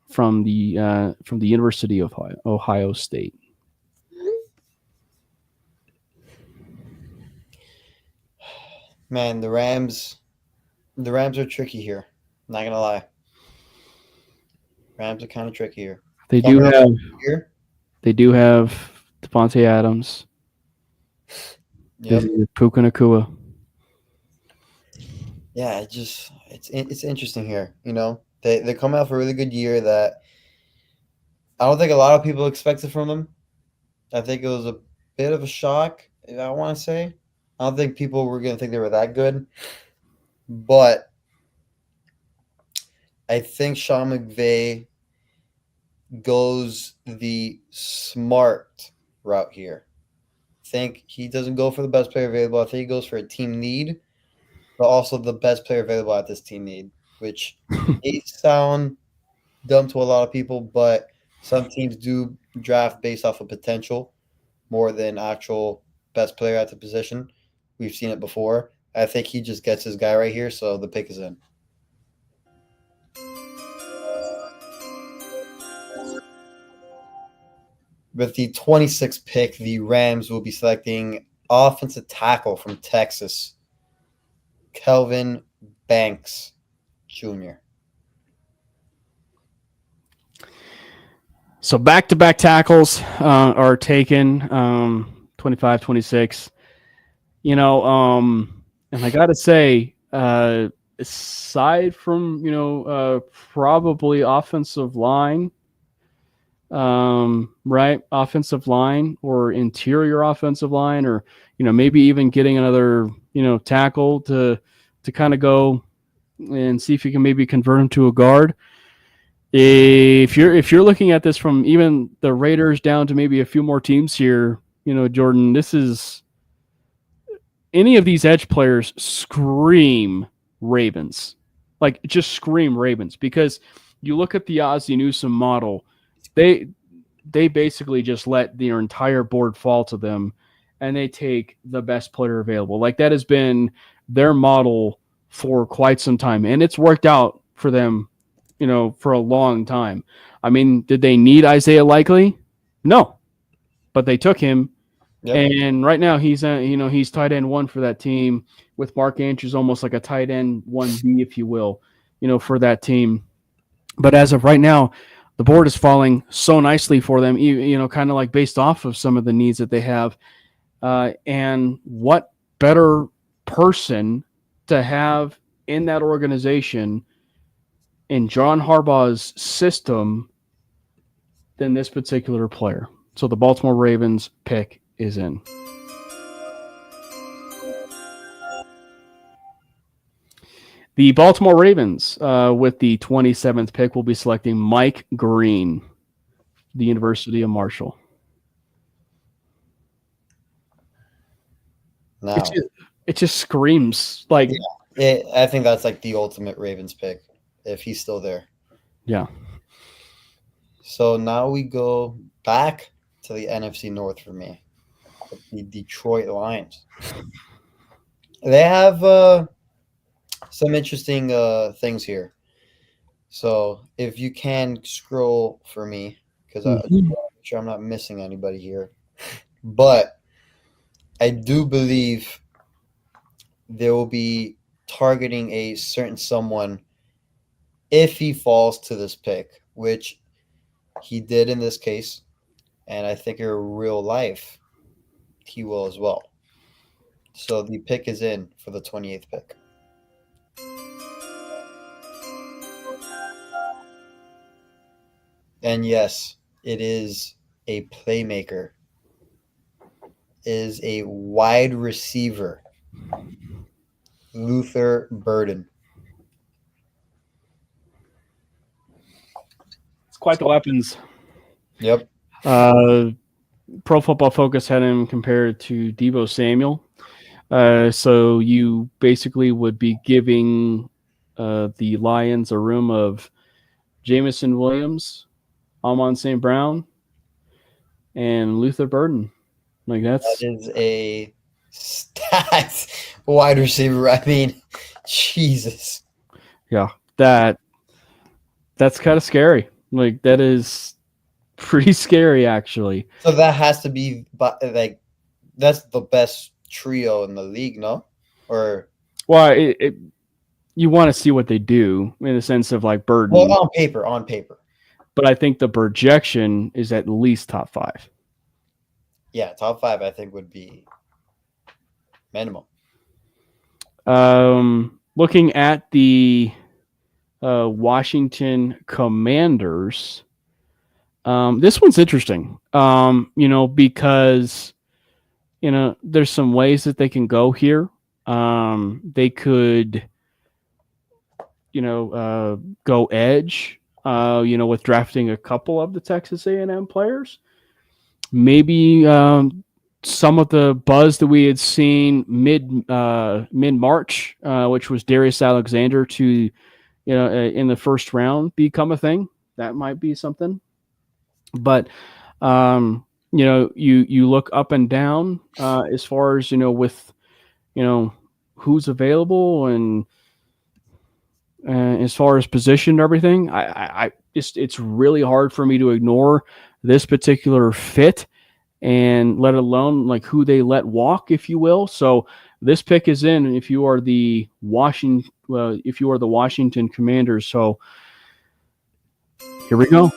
From the University of Ohio State. Man, the Rams are tricky here. Not gonna lie. Rams are kind of tricky here. They do have Devontae Adams. Yep. Puka Nacua. Yeah, it's interesting here. They're coming off a really good year that I don't think a lot of people expected from them. I think it was a bit of a shock, I want to say. I don't think people were going to think they were that good. But I think Sean McVay goes the smart route here. I think he doesn't go for the best player available. I think he goes for a team need, but also the best player available at this team need, which may sound dumb to a lot of people, but some teams do draft based off of potential more than actual best player at the position. We've seen it before. I think he just gets his guy right here, so the pick is in. With the 26th pick, the Rams will be selecting offensive tackle from Texas, Kelvin Banks Jr. So back-to-back tackles are taken, 25, 26. And I got to say, aside from, probably offensive line, right? Offensive line or interior offensive line, or, maybe even getting another, tackle to kind of go and see if you can maybe convert him to a guard. If you're looking at this from even the Raiders down to maybe a few more teams here, Jordan, this is any of these edge players scream Ravens, like just scream Ravens, because you look at the Ozzie Newsome model, they basically just let their entire board fall to them, and they take the best player available. Like, that has been their model for quite some time, and it's worked out for them for a long time. I mean, did they need Isaiah Likely? No, but they took him. Yep. And right now he's he's tight end 1 for that team, with Mark Andrews almost like a tight end 1B, if you will, for that team. But as of right now, the board is falling so nicely for them, kind of like based off of some of the needs that they have. And what better person to have in that organization, in John Harbaugh's system, than this particular player. So the Baltimore Ravens pick is in. The Baltimore Ravens, with the 27th pick, will be selecting Mike Green, the University of Marshall. No. It just screams like. Yeah, I think that's like the ultimate Ravens pick, if he's still there. Yeah. So now we go back to the NFC North for me. The Detroit Lions. They have some interesting things here. So if you can scroll for me, because I want to make sure I'm not missing anybody here. But I do believe they will be targeting a certain someone if he falls to this pick, which he did in this case. And I think in real life, he will as well. So the pick is in for the 28th pick. And yes, it is a playmaker. It is a wide receiver. Luther Burden. It's quite the weapons. Yep. Pro Football Focus had him compared to Deebo Samuel. So you basically would be giving the Lions a room of Jamison Williams, Amon St. Brown, and Luther Burden. That is a stat wide receiver. I mean, Jesus. Yeah, that's kind of scary. That is pretty scary, actually. So that has to be that's the best trio in the league, no? Or you want to see what they do in the sense of Burden. Well, on paper. But I think the projection is at least top 5. Yeah, top 5 I think would be minimum. Looking at the Washington Commanders, this one's interesting. Because there's some ways that they can go here. They could, go edge. With drafting a couple of the Texas A&M players. Maybe some of the buzz that we had seen mid-March, which was Darius Alexander to, in the first round become a thing. That might be something. But, you look up and down as far as, with, who's available and as far as position and everything, I just, it's really hard for me to ignore this particular fit, and let alone who they let walk, if you will. So this pick is in if you are the Washington Commanders. So here we go.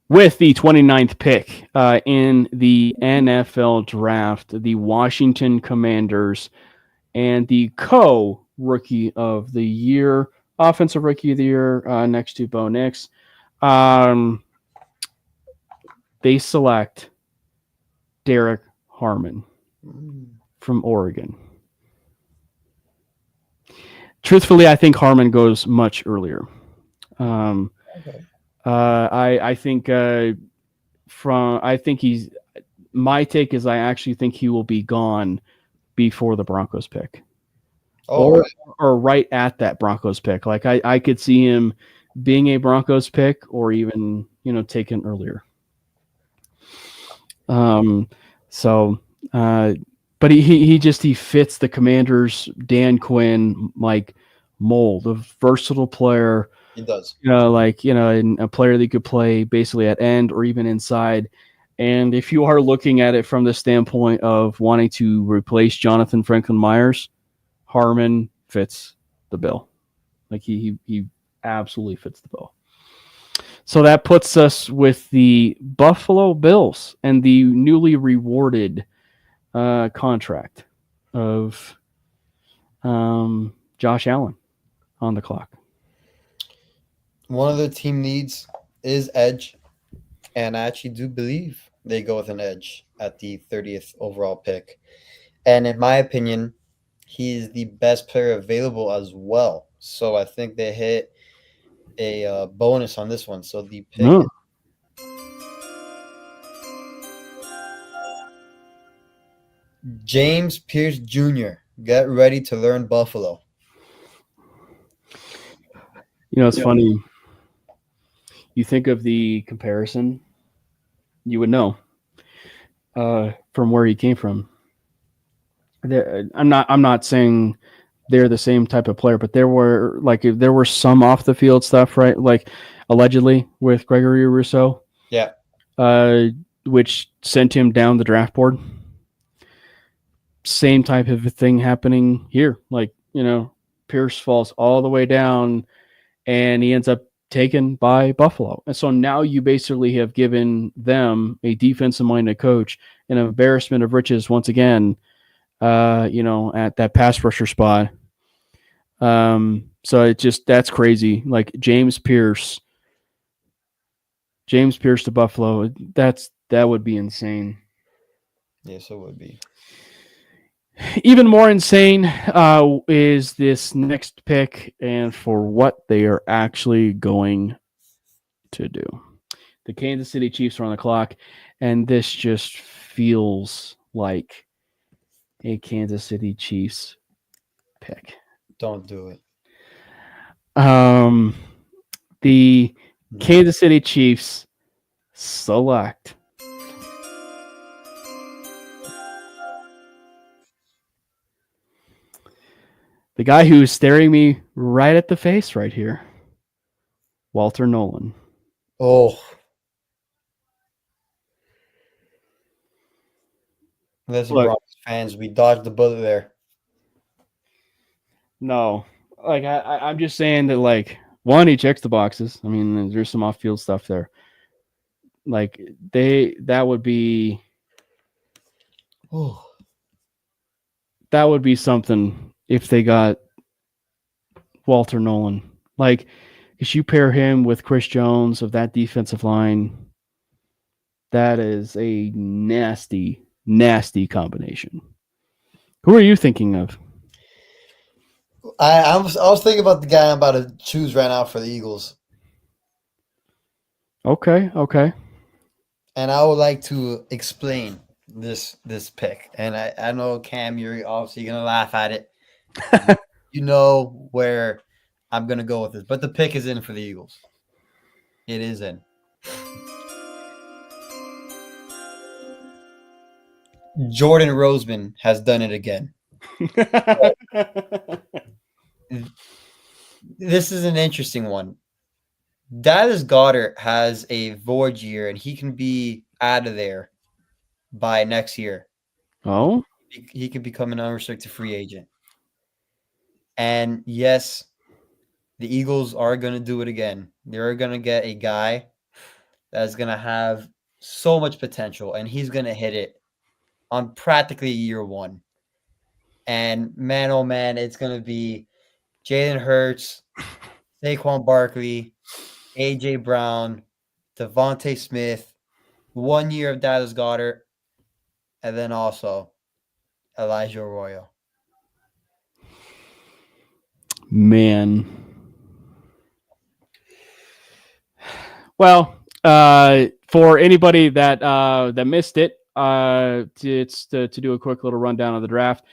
With the 29th pick in the NFL draft, the Washington Commanders and the co-rookie of the year, offensive rookie of the year, next to Bo Nix, they select Derek Harmon from Oregon. Truthfully, I think Harmon goes much earlier. Okay. I think my take is I actually think he will be gone before the Broncos pick. Or right at that Broncos pick. I could see him being a Broncos pick or even, taken earlier. So but he fits the Commanders' Dan Quinn like mold of versatile player. He does. And a player that could play basically at end or even inside. And if you are looking at it from the standpoint of wanting to replace Jonathan Franklin Myers, Harmon fits the bill. Like he absolutely fits the bill. So that puts us with the Buffalo Bills and the newly rewarded contract of Josh Allen on the clock. One of the team needs is edge, and I actually do believe they go with an edge at the 30th overall pick. And in my opinion, he is the best player available as well. So I think they hit a bonus on this one. So the pick is James Pierce Jr. Get ready to learn Buffalo. It's funny. You think of the comparison, you would know from where he came from. I'm not saying they're the same type of player, but there were some off the field stuff, right? Like allegedly with Gregory Rousseau, yeah, which sent him down the draft board. Same type of thing happening here. Like Pierce falls all the way down, and he ends up taken by Buffalo. And so now you basically have given them a defensive-minded coach an embarrassment of riches once again, at that pass rusher spot. So that's crazy. Like James Pierce to Buffalo, that would be insane. Yes, it would be. Even more insane is this next pick and for what they are actually going to do. The Kansas City Chiefs are on the clock, and this just feels like a Kansas City Chiefs pick. Don't do it. The Kansas City Chiefs select the guy who's staring me right at the face right here, Walter Nolan. Oh. Listen, Broncos fans, we dodged the bullet there. No. Like, I'm just saying that, like, one, he checks the boxes. I mean, there's some off-field stuff there. Like, that would be... Oh. That would be something if they got Walter Nolan. Like, if you pair him with Chris Jones of that defensive line, that is a nasty, nasty combination. Who are you thinking of? I was thinking about the guy I'm about to choose right now for the Eagles. Okay. And I would like to explain this pick. And I know, Cam, you're obviously going to laugh at it. You know where I'm going to go with this. But the pick is in for the Eagles. It is in. Jordan Roseman has done it again. This is an interesting one. Dallas Goedert has a void year, and he can be out of there by next year. Oh? He could become an unrestricted free agent. And yes, the Eagles are going to do it again. They're going to get a guy that's going to have so much potential, and he's going to hit it on practically year one. And man, oh man, it's going to be Jalen Hurts, Saquon Barkley, A.J. Brown, Devontae Smith, 1 year of Dallas Goedert, and then also Elijah Arroyo. Man. Well, for anybody that missed it, it's to do a quick little rundown of the draft.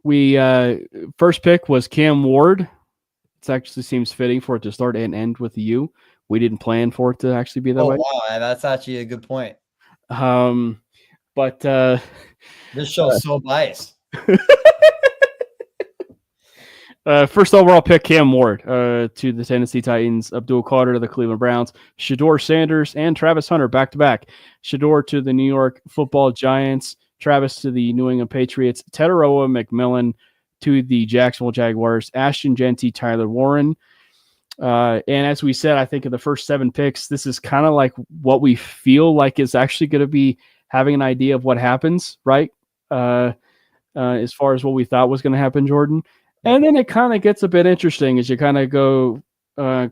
We first pick was Cam Ward. It actually seems fitting for it to start and end with the U. We didn't plan for it to actually be that way. Oh, wow. That's actually a good point. But This show's so biased. First overall pick, Cam Ward to the Tennessee Titans, Abdul Carter to the Cleveland Browns, Shador Sanders and Travis Hunter back-to-back. Shador to the New York Football Giants, Travis to the New England Patriots, Tetaroa McMillan to the Jacksonville Jaguars, Ashton Genty, Tyler Warren. And as we said, I think in the first 7 picks, this is kind of like what we feel like is actually going to be having an idea of what happens, right? As far as what we thought was going to happen, Jordan. And then it kind of gets a bit interesting as you kind of go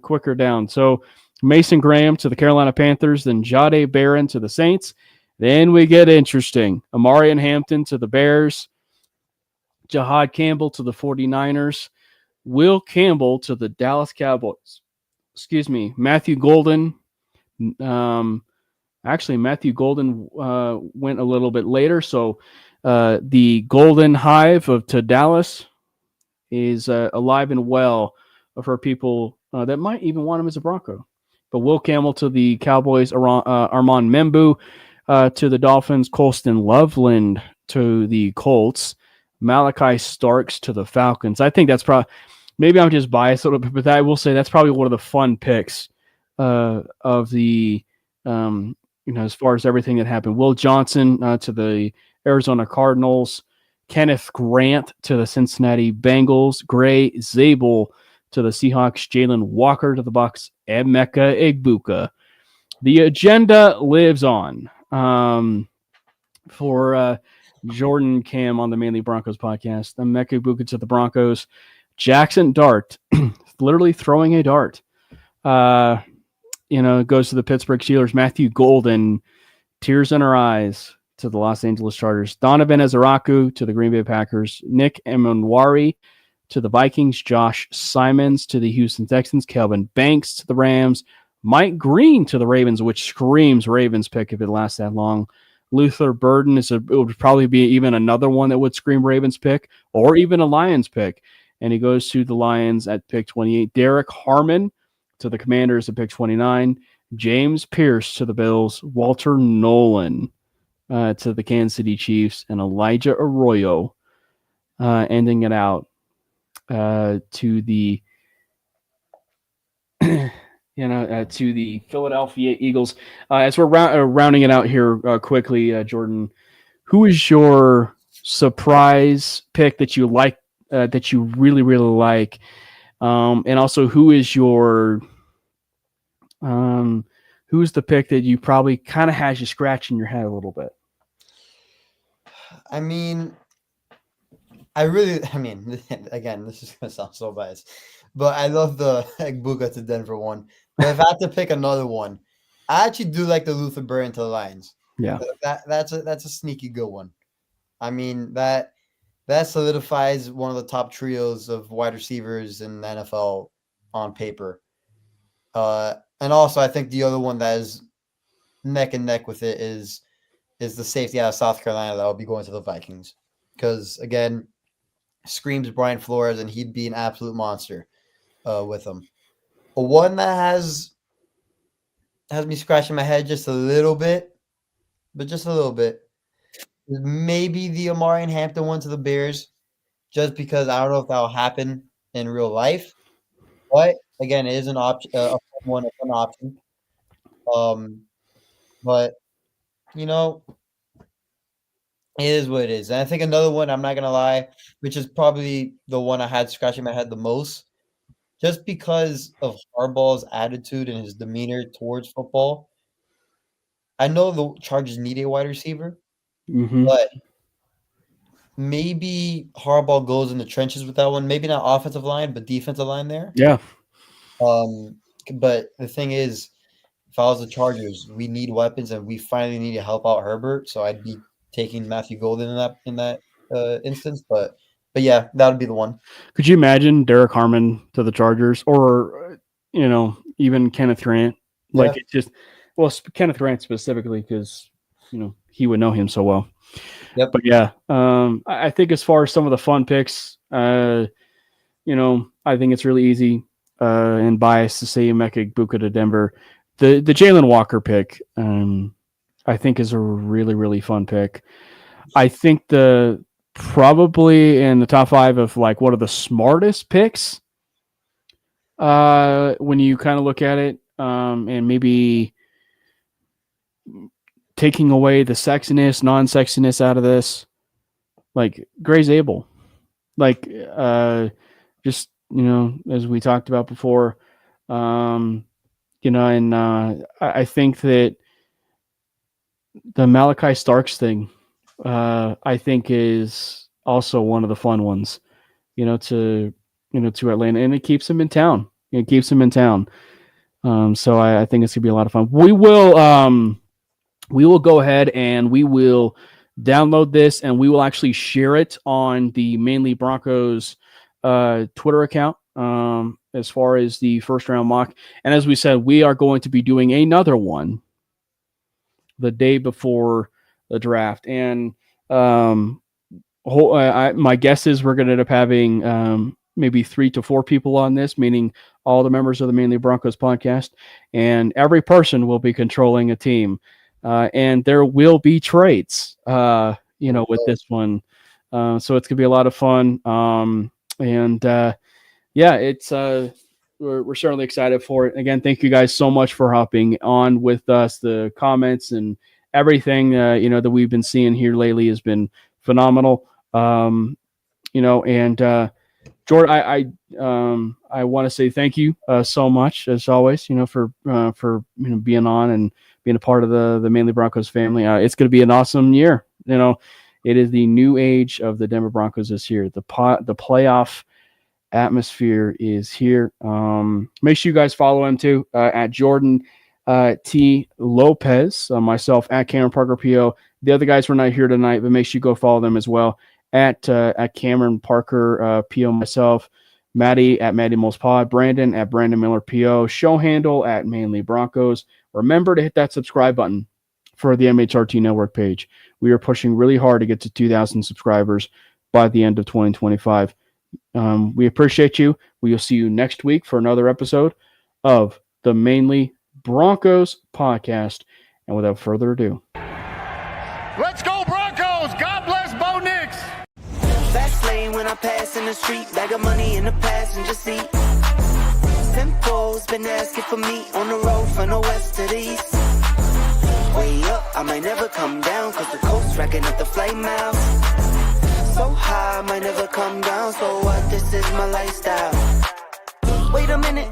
quicker down. So Mason Graham to the Carolina Panthers, then Jahdae Barron to the Saints. Then we get interesting. Amarian Hampton to the Bears, Jahad Campbell to the 49ers, Will Campbell to the Dallas Cowboys. Excuse me, Matthew Golden. Actually, Matthew Golden went a little bit later. So the Golden Hive to Dallas is alive and well for people that might even want him as a Bronco. But Will Campbell to the Cowboys, Armand Membu to the Dolphins, Colston Loveland to the Colts, Malachi Starks to the Falcons. I think that's probably, maybe I'm just biased a little bit, but I will say that's probably one of the fun picks of the, as far as everything that happened. Will Johnson to the Arizona Cardinals, Kenneth Grant to the Cincinnati Bengals, Gray Zabel to the Seahawks, Jalen Walker to the Bucs, Emeka Egbuka. The agenda lives on for Jordan Cam on the Mainly Broncos podcast. Emeka Egbuka to the Broncos, Jackson Dart, literally throwing a dart. Goes to the Pittsburgh Steelers, Matthew Golden, tears in her eyes to the Los Angeles Chargers, Donovan Ezeraku to the Green Bay Packers, Nick Emanwari to the Vikings, Josh Simons to the Houston Texans, Kelvin Banks to the Rams, Mike Green to the Ravens, which screams Ravens pick if it lasts that long. Luther Burden it would probably be even another one that would scream Ravens pick, or even a Lions pick. And he goes to the Lions at pick 28. Derek Harmon to the Commanders at pick 29. James Pierce to the Bills. Walter Nolan to the Kansas City Chiefs, and Elijah Arroyo ending it out to the to the Philadelphia Eagles. As we're rounding it out here quickly, Jordan, who is your surprise pick that you like, that you really, really like? And also, who is your who's the pick that you probably kind of has you scratching your head a little bit? I mean, again, this is gonna sound so biased, but I love the Egbuka to Denver one. But if I had to pick another one, I actually do like the Luther Burden to the Lions. Yeah, that's a sneaky good one. I mean, that solidifies one of the top trios of wide receivers in the NFL on paper. And also, I think the other one that is neck and neck with it is the safety out of South Carolina that will be going to the Vikings. Because, again, screams Brian Flores, and he'd be an absolute monster with him. But one that has me scratching my head just a little bit, is maybe the Amarian Hampton one to the Bears, just because I don't know if that will happen in real life. But, again, it is an option, a fun option. But, it is what it is. And I think another one, I'm not going to lie, which is probably the one I had scratching my head the most, just because of Harbaugh's attitude and his demeanor towards football. I know the Chargers need a wide receiver, but maybe Harbaugh goes in the trenches with that one. Maybe not offensive line, but defensive line there. Yeah. But the thing is, if I was the Chargers, we need weapons, and we finally need to help out Herbert. So I'd be taking Matthew Golden in that instance. But yeah, that would be the one. Could you imagine Derek Harmon to the Chargers, or even Kenneth Grant? Like, yeah. It just, well, Kenneth Grant specifically, because he would know him so well. Yep. But yeah, I think as far as some of the fun picks, I think it's really easy and biased to say Emeka Egbuka to Denver. The Jalen Walker pick, I I think is a really, really fun pick. I think probably in the top 5 of like what are the smartest picks when you kind of look at it, and maybe taking away the sexiness, non-sexiness out of this, like Gray Zabel, like just as we talked about before, and I think that the Malachi Starks thing, I think is also one of the fun ones, to Atlanta, and it keeps him in town. It keeps him in town. So I think it's gonna be a lot of fun. We will go ahead and we will download this, and we will actually share it on the Mainly Broncos Twitter account, as far as the first round mock. And as we said, we are going to be doing another one the day before the draft. And my guess is we're going to end up having maybe 3 to 4 people on this, meaning all the members of the Mainly Broncos podcast, and every person will be controlling a team. And there will be trades, with this one. So it's going to be a lot of fun. It's we're certainly excited for it. Again, thank you guys so much for hopping on with us. The comments and everything, that we've been seeing here lately has been phenomenal. Jordan, I want to say thank you so much as always, for being on and being a part of the Mainly Broncos family. It's going to be an awesome year. It is the new age of the Denver Broncos this year. The playoff atmosphere is here. Make sure you guys follow him too, at Jordan T. Lopez, myself at Cameron Parker PO. The other guys were not here tonight, but make sure you go follow them as well. At Cameron Parker PO, myself, Matty at Matty Mulls Pod, Brandon at Brandon Miller PO, show handle at Mainly Broncos. Remember to hit that subscribe button for the MHRT Network page. We are pushing really hard to get to 2,000 subscribers by the end of 2025. We appreciate you. We will see you next week for another episode of the Mainly Broncos podcast. And without further ado, let's go Broncos! God bless Bo Nix! Fast lane when I pass in the street, bag of money in the passenger seat. Simcoe's been asking for me on the road from the west to the east. Way up, I might never come down, cause the coast racking up the flame out. So high, I might never come down, so what, this is my lifestyle. Wait a minute,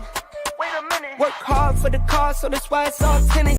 work hard for the car, so that's why it's all tinted.